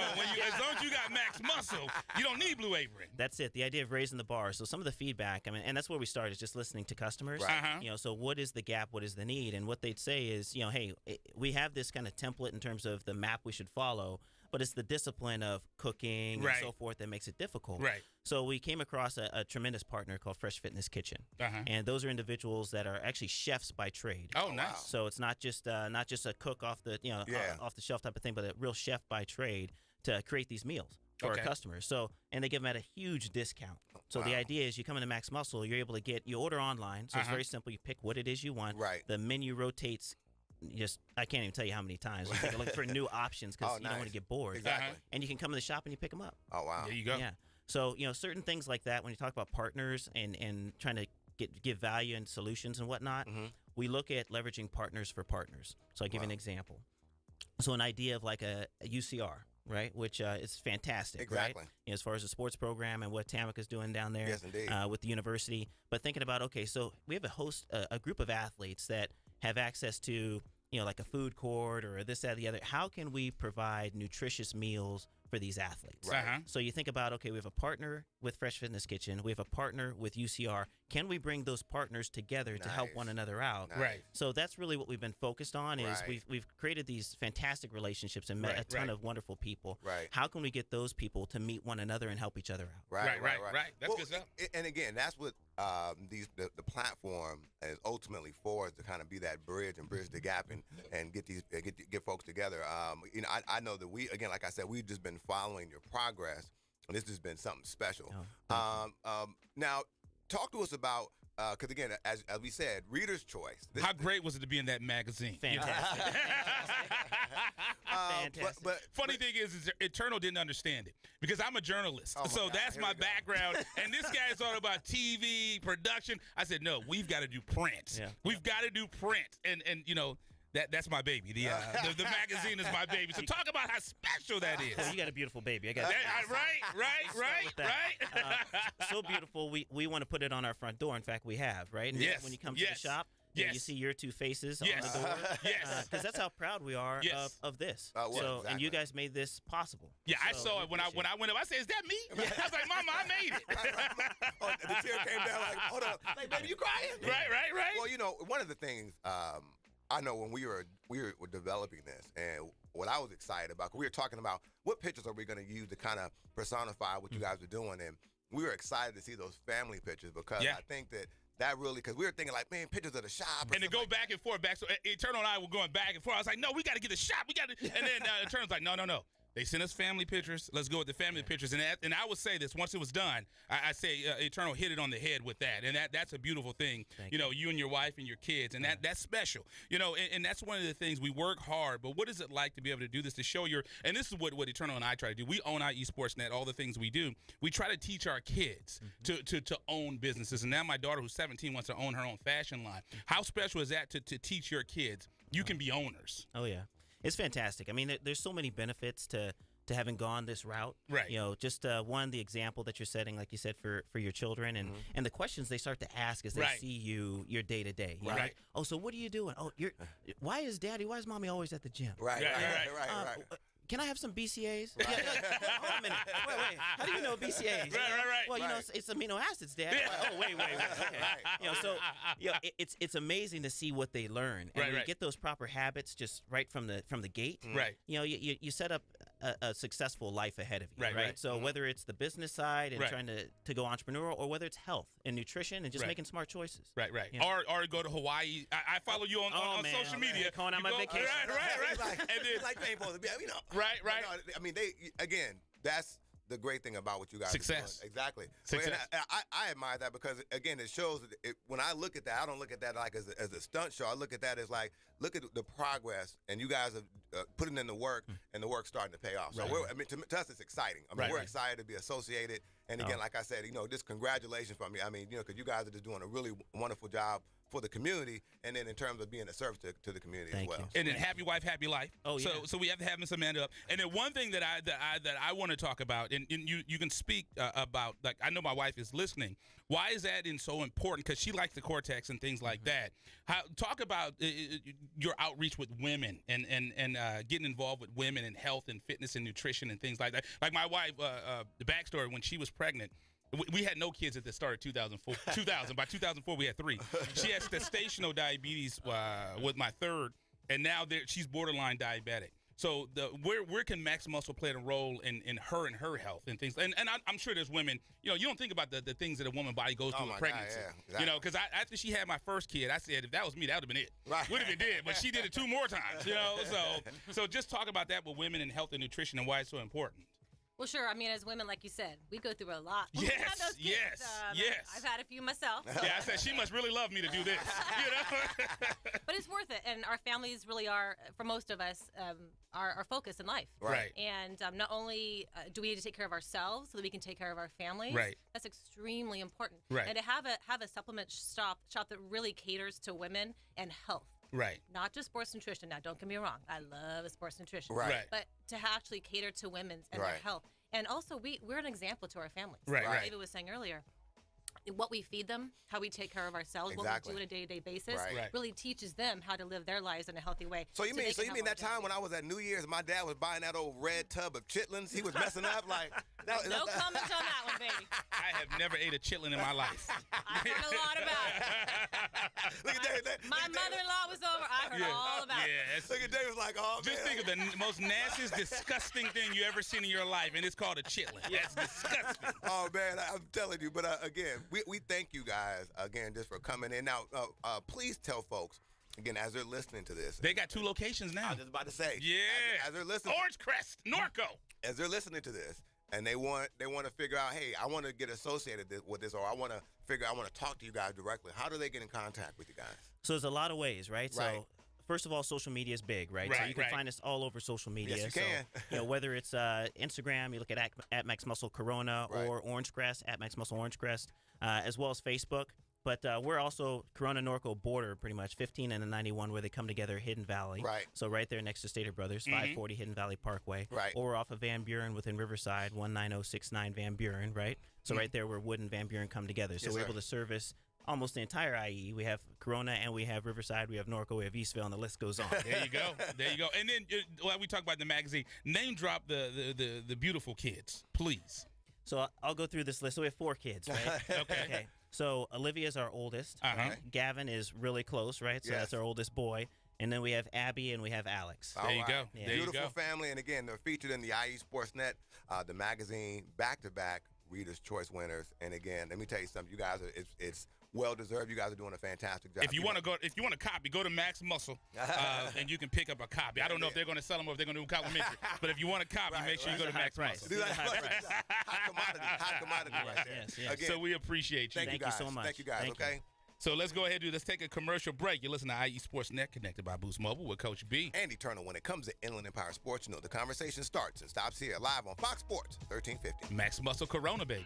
as you got Max Muscle, you don't need Blue Apron. That's it. The idea of raising the bar. So some of the feedback, and that's where we started, is just listening to customers. Right. So what is the gap? What is the need? And what they'd say is, hey, we have this kind of template in terms of the map we should follow, but it's the discipline of cooking and so forth that makes it difficult. Right. So we came across a tremendous partner called Fresh Fitness Kitchen, and those are individuals that are actually chefs by trade. Oh, nice. So it's not just a cook off the off the shelf type of thing, but a real chef by trade to create these meals for our customers. So and they give them at a huge discount. So the idea is you come into Max Muscle, you're able to you order online. So it's very simple. You pick what it is you want. Right. The menu rotates. I can't even tell you how many times. We take a look for new options because you don't want to get bored. Exactly. And you can come in the shop and you pick them up. Oh, wow. There you go. Yeah. So, certain things like that, when you talk about partners and trying to give value and solutions and whatnot, we look at leveraging partners for partners. So I'll give you an example. So an idea of like a UCR, right, which is fantastic, right? As far as the sports program and what Tamika's doing down there with the university. But thinking about, so we have a group of athletes that have access to, like a food court or this, that, the other. How can we provide nutritious meals for these athletes? Right. So you think about, we have a partner with Fresh Fitness Kitchen. We have a partner with UCR. Can we bring those partners together to help one another out? Right. So that's really what we've been focused on is we've created these fantastic relationships and met a ton of wonderful people. Right. How can we get those people to meet one another and help each other out? Right. That's good stuff. And again, that's what the platform is ultimately for, is to kind of be that bridge and bridge the gap and get folks together. I know that we, again, like I said, we've just been following your progress, and this has been something special. Now, talk to us about, because again, as we said, Reader's Choice. How great was it to be in that magazine? Fantastic. Fantastic. But funny thing is Eternal didn't understand it because I'm a journalist. So that's my background. And this guy's all about TV, production. I said, no, we've got to do print. Yeah. We've got to do print. And that's my baby. The magazine is my baby. So talk about how special that is. Well, you got a beautiful baby. I got right. So beautiful. We want to put it on our front door. In fact, we have, right? And when you come to the shop, You know, Yes. you see your two faces Yes. on the door. Yes. Because that's how proud we are Yes. of this. Well, So, exactly. and you guys made this possible. Yeah, I So, saw we it when I went up. I said, "Is that me?" I was like, "Mama, I made it." Oh, the tear came down like, hold up, like, baby, you crying? Right. Well, you know, one of the things I know when we were developing this, and what I was excited about, 'cause we were talking about what pictures are we going to use to kind of personify what you guys are doing, and we were excited to see those family pictures because I think that really, because we were thinking like, man, pictures of the shop. And to go back and forth, so Eternal and I were going back and forth. I was like, no, we got to get the shop. We got to. And then Eternal's like, no. They sent us family pictures. Let's go with the family pictures. And I would say this, once it was done, I say Eternal hit it on the head with that. And that's a beautiful thing. You know, you and your wife and your kids. And that's special. You know, and that's one of the things. We work hard, but what is it like to be able to do this, to show and this is what Eternal and I try to do. We own IE Sportsnet, all the things we do. We try to teach our kids to own businesses. And now my daughter, who's 17, wants to own her own fashion line. How special is that to teach your kids? You can be owners. Oh, yeah. It's fantastic. I mean, there's so many benefits to having gone this route. Right. You know, just one, the example that you're setting, like you said, for your children, and the questions they start to ask as they see your day to day. Like, oh, so what are you doing? Oh, why is Mommy always at the gym? Right. Can I have some BCAAs? Hold a minute. Wait. How do you know BCAAs? Right. Well, you know, it's amino acids, Dad. Oh, wait. Okay. You know, so it's amazing to see what they learn, and when you get those proper habits just right from the gate. Right. You know, you set up a successful life ahead of you. Right. So whether it's the business side and trying to go entrepreneurial, or whether it's health and nutrition and just making smart choices. Right. You know? Or go to Hawaii. I follow you on social media. Going on my vacation. Right. And then, like they supposed to be, you know. Right. No, I mean, that's the great thing about what you guys Success. are doing. Exactly. Success. And I admire that because, again, it shows that when I look at that, I don't look at that like as a stunt show. I look at that as like, look at the progress, and you guys are putting in the work, and the work's starting to pay off. So, to us, it's exciting. I mean, we're excited to be associated. And again, like I said, you know, just congratulations from me. I mean, you know, because you guys are just doing a really wonderful job for the community, and then in terms of being a service to the community as well. And then happy wife, happy life. Oh, yeah. So we have to have Miss Amanda up. And then one thing that I want to talk about, and you can speak about, like, I know my wife is listening. Why is that so important? Because she likes the Cortex and things like that. Talk about your outreach with women and getting involved with women and health and fitness and nutrition and things like that. Like my wife, the backstory, when she was pregnant, we had no kids at the start of 2004. By 2004, we had 3. She has gestational diabetes with my third, and now she's borderline diabetic. So where can Max Muscle play a role in her health and things? And I'm sure there's women, you know, you don't think about the things that a woman's body goes through with pregnancy. God, yeah, exactly. You know, because after she had my first kid, I said if that was me, that would have been it. Right. Would have been dead. But she did it 2 more times. You know, so just talk about that with women and health and nutrition and why it's so important. Well, sure. I mean, as women, like you said, we go through a lot. Yes. I've had a few myself. Yeah, I said she must really love me to do this. You know? But it's worth it. And our families really are, for most of us, our focus in life. Right. And not only do we need to take care of ourselves so that we can take care of our families. Right. That's extremely important. Right. And to have a supplement shop that really caters to women and health. Right. Not just sports nutrition. Now, don't get me wrong. I love sports nutrition. Right. But to actually cater to women's and their health. And also, we're an example to our families. Right. Like David was saying earlier, what we feed them, how we take care of ourselves, what we do on a day-to-day basis, really teaches them how to live their lives in a healthy way. So you mean that time when I was at New Year's, my dad was buying that old red tub of chitlins? He was messing up like. No comment on that one, baby. I have never ate a chitlin in my life. I heard a lot about it. Look at Dave. My mother-in-law was over. I heard all about it. Look at Dave was like, oh, just think of the most nastiest, disgusting thing you ever seen in your life, and it's called a chitlin. That's disgusting. Oh man, I'm telling you. But again, we thank you guys again just for coming in. Now, please tell folks. Again, as they're listening to this, they got 2 locations now. I was just about to say, as they're listening, Orange Crest, Norco. As they're listening to this, and they want to figure out, hey, I want to get associated with this, or I want to talk to you guys directly. How do they get in contact with you guys? So there's a lot of ways, right? So first of all, social media is big, right? So you can find us all over social media. Yes, you can. So, you know, whether it's Instagram, you look at Max Muscle Corona, or Orange Crest at Max Muscle Orange Crest, as well as Facebook. But we're also Corona Norco border, pretty much 15 and the 91, where they come together, Hidden Valley. Right. So right there next to Stater Brothers, 540 Hidden Valley Parkway. Right. Or we're off of Van Buren within Riverside, 19069 Van Buren. Right. So right there where Wood and Van Buren come together. So we're able to service almost the entire IE. We have Corona, and we have Riverside, we have Norco, we have Eastville, and the list goes on. There you go. There you go. And then, while we talk about the magazine, name drop the beautiful kids, please. So I'll go through this list. So we have 4 kids, right? Okay. So Olivia's our oldest. Gavin is really close, right? So that's our oldest boy. And then we have Abby and we have Alex. There you go. Yeah. There you Beautiful go. family. And again, they're featured in the IE Sportsnet, the magazine, back-to-back Reader's Choice winners. And again, let me tell you something. You guys, it's well-deserved. You guys are doing a fantastic job. If you want to copy, go to Max Muscle, and you can pick up a copy. I don't know if they're going to sell them or if they're going to do complimentary. But if you want a copy, make sure you go to Max Muscle. Hot commodity right there. Yes. Again, So we appreciate you. Thank you so much. Thank you guys, okay? So let's go ahead and let's take a commercial break. You listen to IE Sportsnet, connected by Boost Mobile with Coach B. And Eternal. When it comes to Inland Empire Sports, you know the conversation starts and stops here live on Fox Sports 1350. Max Muscle Corona, baby.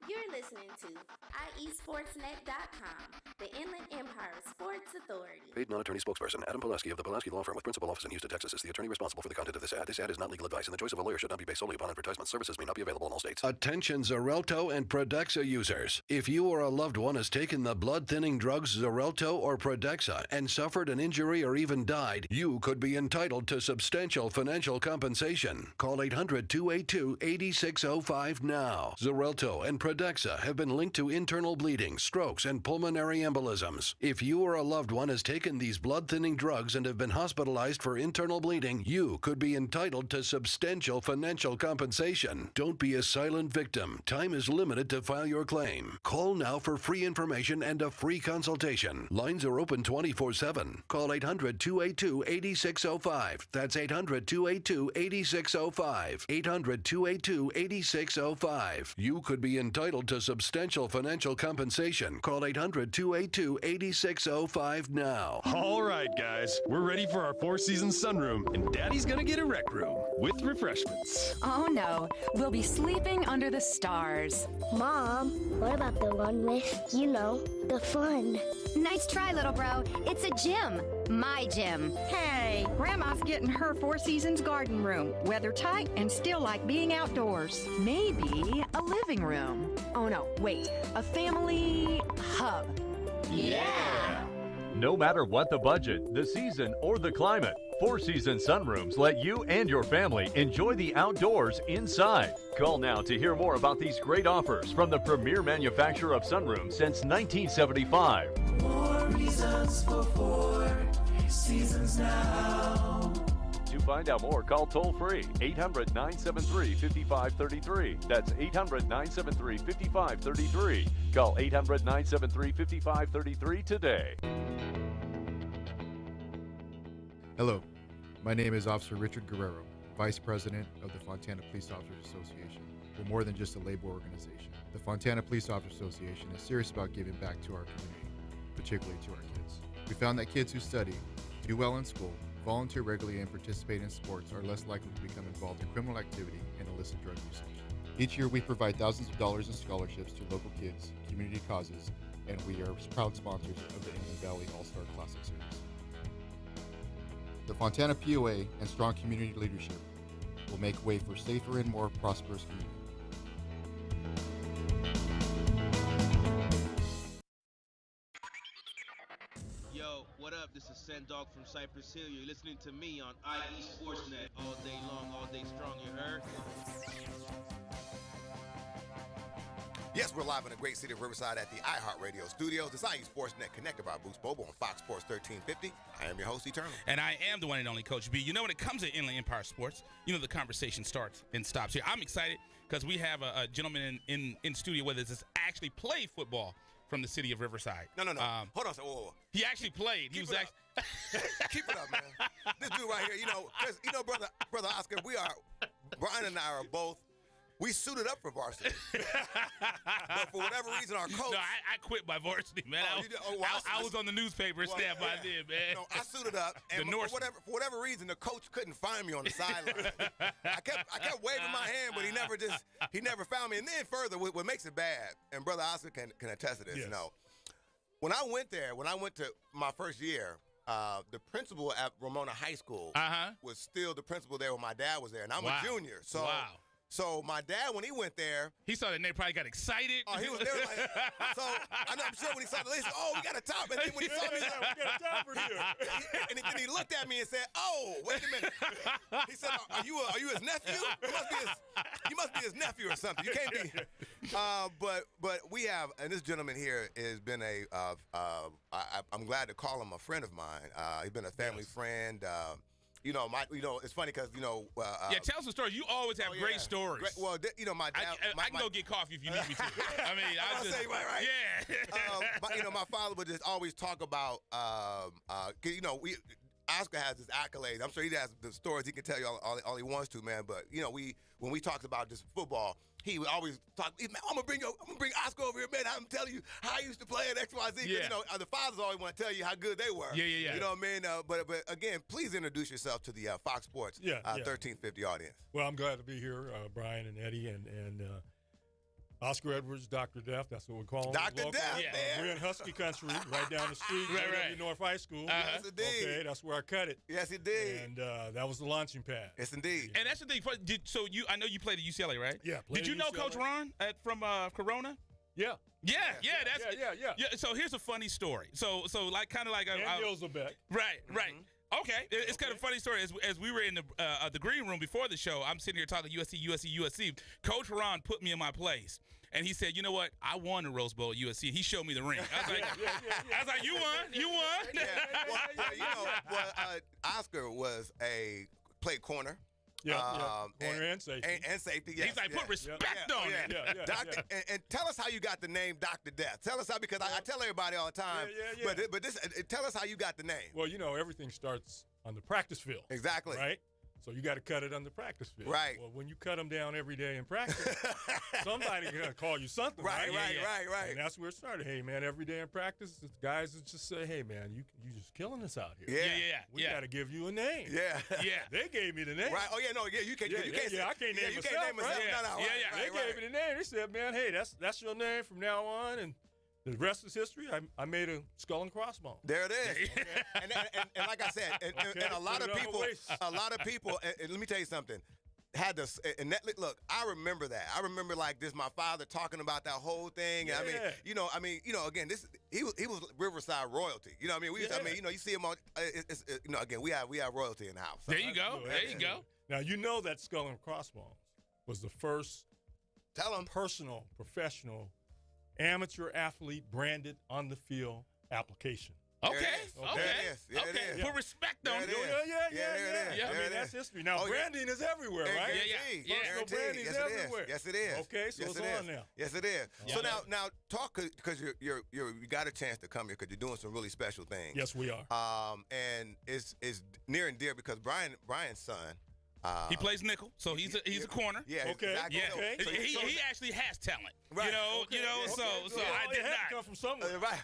You're listening to IESportsNet.com, the Inland Empire Sports Authority. Paid non-attorney spokesperson Adam Pulaski of the Pulaski Law Firm with principal office in Houston, Texas is the attorney responsible for the content of this ad. This ad is not legal advice, and the choice of a lawyer should not be based solely upon advertisement. Services may not be available in all states. Attention Xarelto and Pradaxa users. If you or a loved one has taken the blood-thinning drugs Xarelto or Pradaxa and suffered an injury or even died, you could be entitled to substantial financial compensation. Call 800-282-8605 now. Xarelto and Pradaxa have been linked to internal bleeding, strokes, and pulmonary embolisms. If you or a loved one has taken these blood-thinning drugs and have been hospitalized for internal bleeding, you could be entitled to substantial financial compensation. Don't be a silent victim. Time is limited to file your claim. Call now for free information and a free consultation. Lines are open 24/7. Call 800-282-8605. That's 800-282-8605. 800-282-8605. You could be entitled to substantial financial compensation. Call 800-282-8605 now. All right, guys, we're ready for our 4-season sunroom, and Daddy's gonna get a rec room with refreshments. Oh no, we'll be sleeping under the stars. Mom, what about the one with, the fun? Nice try, little bro. It's a gym. My gym. Hey, Grandma's getting her 4 Seasons garden room. Weather tight and still like being outdoors. Maybe a living room. Oh no, wait, a family hub. Yeah! No matter what the budget, the season, or the climate, 4-season sunrooms let you and your family enjoy the outdoors inside. Call now to hear more about these great offers from the premier manufacturer of sunrooms since 1975. More reasons for 4 seasons now. To find out more, call toll-free 800-973-5533. That's 800-973-5533. Call 800-973-5533 today. Hello, my name is Officer Richard Guerrero, Vice President of the Fontana Police Officers Association. We're more than just a labor organization. The Fontana Police Officers Association is serious about giving back to our community, particularly to our kids. We found that kids who study, do well in school, volunteer regularly, and participate in sports are less likely to become involved in criminal activity and illicit drug usage. Each year we provide thousands of dollars in scholarships to local kids, community causes, and we are proud sponsors of the Inland Valley All-Star Classic Series. The Fontana POA and strong community leadership will make way for safer and more prosperous communities. Yo, what up? This is Sendog from Cypress Hill. You're listening to me on IE Sportsnet all day long, all day strong. You heard? Yes, we're live in the great city of Riverside at the iHeartRadio studios. It's IE Sportsnet, connected by Boost Mobile on Fox Sports 1350. I am your host, Eternal. And I am the one and only Coach B. You know, when it comes to Inland Empire Sports, the conversation starts and stops here. I'm excited because we have a gentleman in studio with us that's actually played football from the city of Riverside. No. Hold on. Whoa. He actually played. He was actually. Keep it up, man. This dude right here, brother Oscar, Brian and I are both. We suited up for varsity. But for whatever reason, our coach. No, I quit my varsity, man. I was on the newspaper staff by then, man. No, I suited up, and for whatever reason, the coach couldn't find me on the sideline. I kept waving my hand, but he never found me. And then further, what makes it bad, and Brother Oscar can attest to this, yes. When I went to my first year, the principal at Ramona High School was still the principal there when my dad was there, and I'm a junior. So. Wow. So my dad, when he went there, he saw that and they probably got excited. Oh, he was there like, so I'm sure when he saw the list, oh, we got a top. And then when he saw me, he's like, we got a Talbert here. And then he looked at me and said, oh, wait a minute. He said, are you his nephew? You must be his nephew or something. You can't be. But we have, and this gentleman here has been I'm glad to call him a friend of mine. He's been a family friend. It's funny because tell us a story. You always have great stories. Well, my dad. I can go get coffee if you need me to. I mean, right. Yeah. My father would just always talk about, Oscar has his accolades. I'm sure he has the stories he can tell you all he wants to, man. But when we talked about just football, he would always talk. Man, I'm gonna bring Oscar over here, man. I'm telling you how I used to play at XYZ. Yeah. The fathers always want to tell you how good they were. Yeah. You know what I mean? But again, please introduce yourself to the Fox Sports 1350 audience. Well, I'm glad to be here, Brian and Eddie and Oscar Edwards, Dr. Death. That's what we call him. Dr. Death, man. We're in Husky Country, right down the street, right. North High School. Yes, indeed. Okay, that's where I cut it. Yes, indeed. And that was the launching pad. Yes, indeed. And that's the thing. So I know you played at UCLA, right? Yeah. Did you know Coach Ron from Corona? Yeah. Yeah. So here's a funny story. So like kind of like and Elizabeth. Right. Okay, it's kind of a funny story. As we were in the green room before the show, I'm sitting here talking USC. Coach Ron put me in my place, and he said, "You know what? I won the Rose Bowl at USC." He showed me the ring. I was like, I was like, "You won." Oscar played corner. Corner and safety. And safety, yes. He's like, put respect on it. Yeah. Doctor, and tell us how you got the name Dr. Death. Tell us how, because I tell everybody all the time. Yeah. But tell us how you got the name. Well, everything starts on the practice field. Exactly. Right? So you got to cut it on the practice field. Right. Well, when you cut them down every day in practice, somebody going to call you something. Right. And that's where it started. Hey, man, every day in practice, the guys would just say, hey, man, you just killing us out here. Yeah. We got to give you a name. Yeah. They gave me the name. Right. Oh, yeah, no, you can't. I can't name myself. Can't name myself. Right? They gave me the name. They said, man, hey, that's your name from now on. And the rest is history. I made a skull and crossbones. There it is. and like I said, and a lot of people, and let me tell you something, had this, and look, I remember that. I remember like this, my father talking about that whole thing. Yeah. Again, he was Riverside royalty. You know what I mean? You see him on, again, we have royalty in the house. There you go. There you go. Now, that skull and crossbones was the first personal, professional, amateur athlete branded on the field application. Okay. It is. Put respect on it. Yeah. I mean, that's history. Now, branding is everywhere, right? Yeah. Personal branding is everywhere. Yes, it is. Okay, so it's on now. Yes, it is. So now talk, because you got a chance to come here because you're doing some really special things. Yes, we are. And it's near and dear because Brian's son. He plays nickel, so he's a corner. Yeah. Okay. Exactly. Yeah. So he actually has talent. Right. So I did not come from somewhere. Right.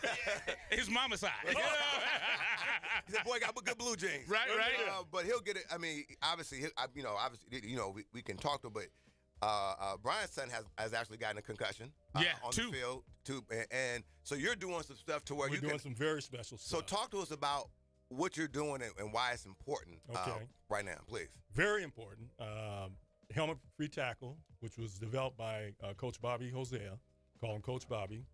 His mama's side. He said, "Boy, got good blue jeans." Right. But he'll get it. I mean, obviously, we can talk to him, but Brian's son has actually gotten a concussion. On the field too, and so you're doing some stuff to where we're doing some very special stuff. So talk to us about what you're doing and why it's important right now, please. Very important. Helmet-free tackle, which was developed by Coach Bobby Hosea, call him Coach Bobby,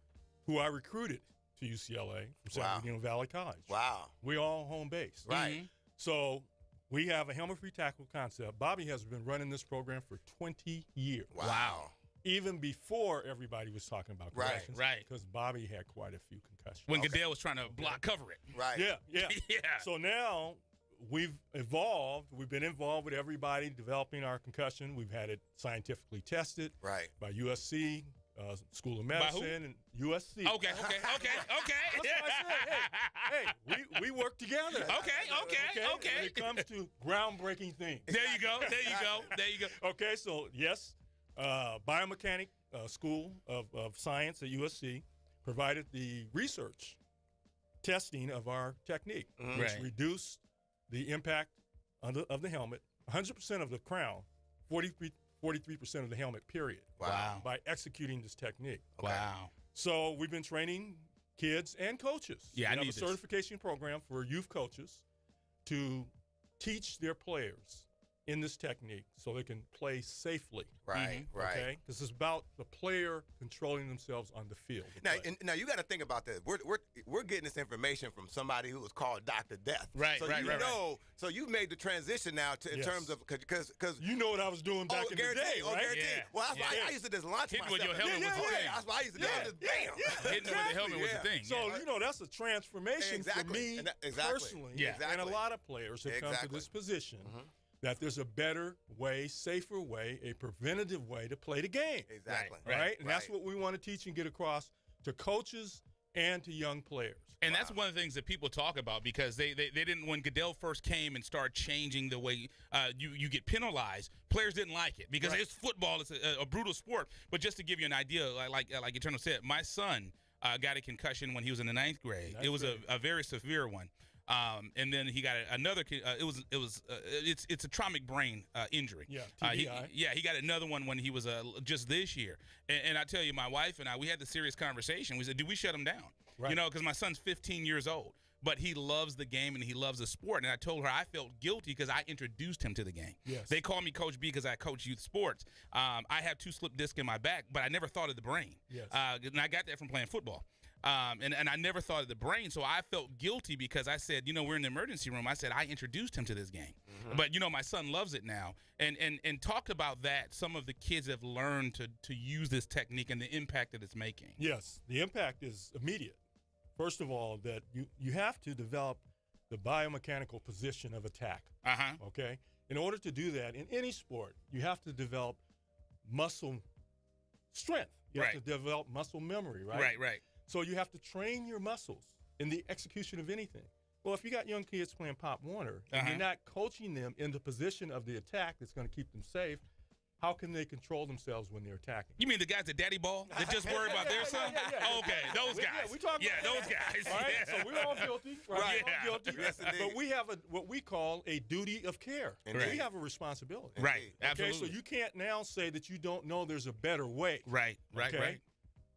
who I recruited to UCLA from San Bernardino Valley College. Wow. We all home base. Right. Mm-hmm. So we have a helmet-free tackle concept. Bobby has been running this program for 20 years. Wow. Even before everybody was talking about concussions. Right. Because Bobby had quite a few concussions. When Goodell was trying to cover it. Right. Yeah. So now we've evolved. We've been involved with everybody developing our concussion. We've had it scientifically tested. Right. By USC, School of Medicine, and USC. Okay. That's what I said. Hey, we work together. Okay. When it comes to groundbreaking things. There you go. Okay, so yes. Biomechanic School of Science at USC provided the research testing of our technique, which reduced the impact of the helmet, 100% of the crown, 43% of the helmet, period. Wow. By executing this technique. Okay. Wow. So we've been training kids and coaches. Yeah, we have a certification program for youth coaches to teach their players in this technique so they can play safely. Right, right. Okay, because it's about the player controlling themselves on the field. Now you got to think about this. We're getting this information from somebody who was called Dr. Death. Right, so right. So you made the transition now in terms of because you know what I was doing back in the day, right? Guaranteed. Yeah. Well, that's why I used to just launch Hitting myself. with your helmet was the thing. That's why I used to do it. Bam. Hitting with the helmet was the thing. So that's a transformation for me personally. Yeah. And a lot of players have come to this position. That there's a better way, safer way, a preventative way to play the game. Exactly. Right? And that's what we want to teach and get across to coaches and to young players. And that's one of the things that people talk about because they didn't, when Goodell first came and started changing the way you get penalized, players didn't like it because it's football, it's a brutal sport. But just to give you an idea, like Eternal said, my son got a concussion when he was in the 9th grade. It was a very severe one. And then he got another. It's a traumatic brain injury. Yeah, TBI. He got another one when he was just this year. And I tell you, my wife and I, we had the serious conversation. We said, "Do we shut him down?" Right. You know, because my son's 15 years old, but he loves the game and he loves the sport. And I told her I felt guilty because I introduced him to the game. Yes. They call me Coach B because I coach youth sports. I have 2 slip discs in my back, but I never thought of the brain. Yes. And I got that from playing football. And I never thought of the brain, so I felt guilty because I said, we're in the emergency room. I said, I introduced him to this game. But, my son loves it now. And talk about that. Some of the kids have learned to use this technique and the impact that it's making. Yes, the impact is immediate. First of all, that you have to develop the biomechanical position of attack, okay? In order to do that, in any sport, you have to develop muscle strength. You have to develop muscle memory, right? Right. So you have to train your muscles in the execution of anything. Well, if you got young kids playing Pop Warner and you're not coaching them in the position of the attack that's going to keep them safe, how can they control themselves when they're attacking? You mean the guys at Daddy Ball that just worry about their son? Yeah. Okay, those guys. Yeah, we talk about those guys. All right, so we're all guilty, right? Yeah. We're all guilty. Yes, indeed. But we have what we call a duty of care. Indeed. We have a responsibility. Right, Okay, absolutely. so you can't now say that you don't know there's a better way. Right.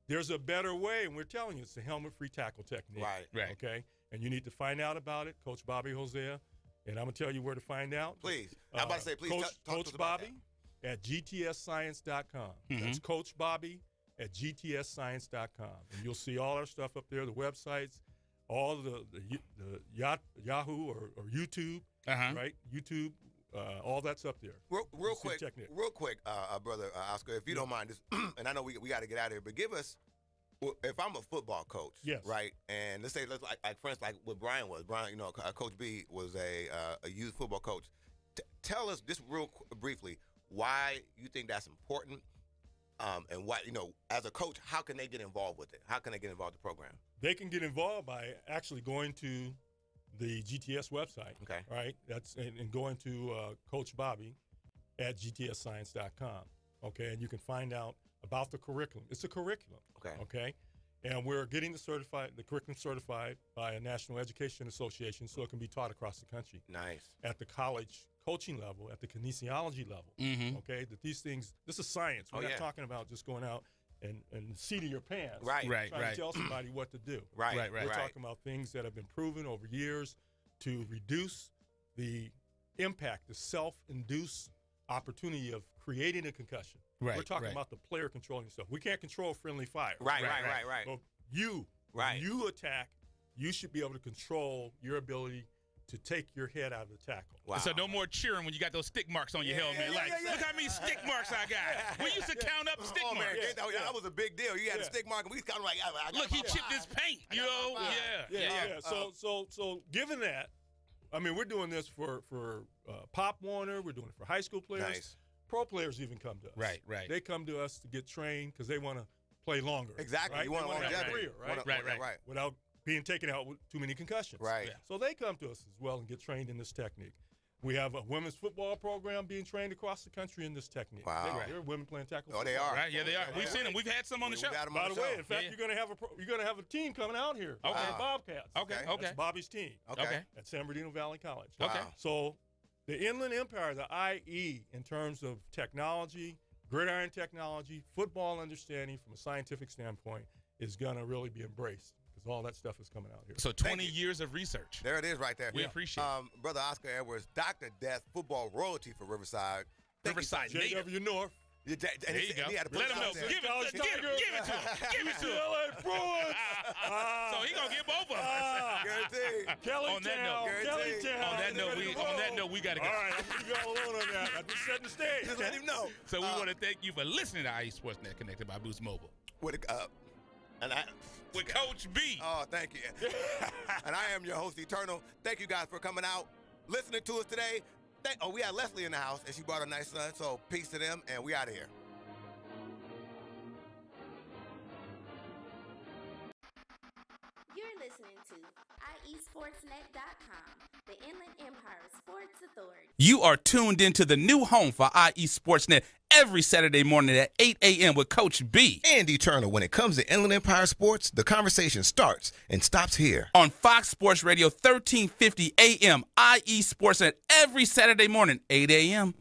There's a better way, and we're telling you it's the helmet-free tackle technique. Right. Okay, and you need to find out about it, Coach Bobby Hosea, and I'm going to tell you where to find out. Please. I'm about to say, please talk to Coach us about Bobby at gtsscience.com. That's Coach Bobby at gtsscience.com. And you'll see all our stuff up there, the websites, all the Yahoo or YouTube, right? YouTube, all that's up there. Real quick, brother Oscar, if you don't mind, this, and I know we got to get out of here, but give us, if I'm a football coach, right, and let's like for instance, like what Brian was. Brian, Coach B was a youth football coach. Tell us just real briefly why you think that's important, and what as a coach, how can they get involved with it? How can they get involved with the program? They can get involved by actually going to the GTS website, right? And going to Coach Bobby at gtsscience.com, okay? And you can find out about the curriculum. It's a curriculum, okay? And we're getting the curriculum certified by a National Education Association so it can be taught across the country. Nice. At the college coaching level, at the kinesiology level, okay? That these things, this is science. We're not talking about just going out and seating your pants, trying to tell somebody what to do. Right. We're talking about things that have been proven over years to reduce the impact, the self-induced opportunity of creating a concussion. We're talking about the player controlling himself. We can't control friendly fire. Right. Well, when you attack, you should be able to control your ability to take your head out of the tackle. Wow. So no more cheering when you got those stick marks on your helmet. Look how many stick marks I got. We used to count up stick marks. That was a big deal. You had a stick mark, and we kind of like, look, he chipped his paint. So given that, I mean, we're doing this for Pop Warner. We're doing it for high school players. Nice. Pro players even come to us. Right. They come to us to get trained because they want to play longer. Exactly. Right? You want to have a career, right? Without being taken out with too many concussions. Right. So they come to us as well and get trained in this technique. We have a women's football program being trained across the country in this technique. Wow. There are women playing tackle. Oh, they are. Right. Yeah, they are. We've seen them. We've had some on the show. By the way, in fact, you're going to have a team coming out here. Okay. The Bobcats. Okay. That's Bobby's team. Okay. At San Bernardino Valley College. Okay. So the Inland Empire, the IE, in terms of technology, gridiron technology, football understanding from a scientific standpoint, is going to really be embraced because all that stuff is coming out here. So 20 years of research. There it is right there. We appreciate it. Brother Oscar Edwards, Dr. Death, football royalty for Riverside. Riverside native. JW North. There you go. Let him know. Give it to him. Give it to him. LA Bruins. So he gonna get both of us. Guaranteed. On that note, we gotta go. All right, I'm leaving y'all alone on that. I'm just setting the stage. Just let him know. So we want to thank you for listening to IE Sportsnet connected by Boost Mobile. With Coach B. Oh, thank you. And I am your host, Eternal. Thank you guys for coming out, listening to us today. We had Leslie in the house, and she brought a nice son, so peace to them, and we out of here. You're listening to IESportsnet.com, the Inland Empire Sports Authority. You are tuned into the new home for IE Sportsnet every Saturday morning at 8 a.m. with Coach B. And Eternal. When it comes to Inland Empire sports, the conversation starts and stops here. On Fox Sports Radio 1350 a.m. IE Sportsnet every Saturday morning, 8 a.m.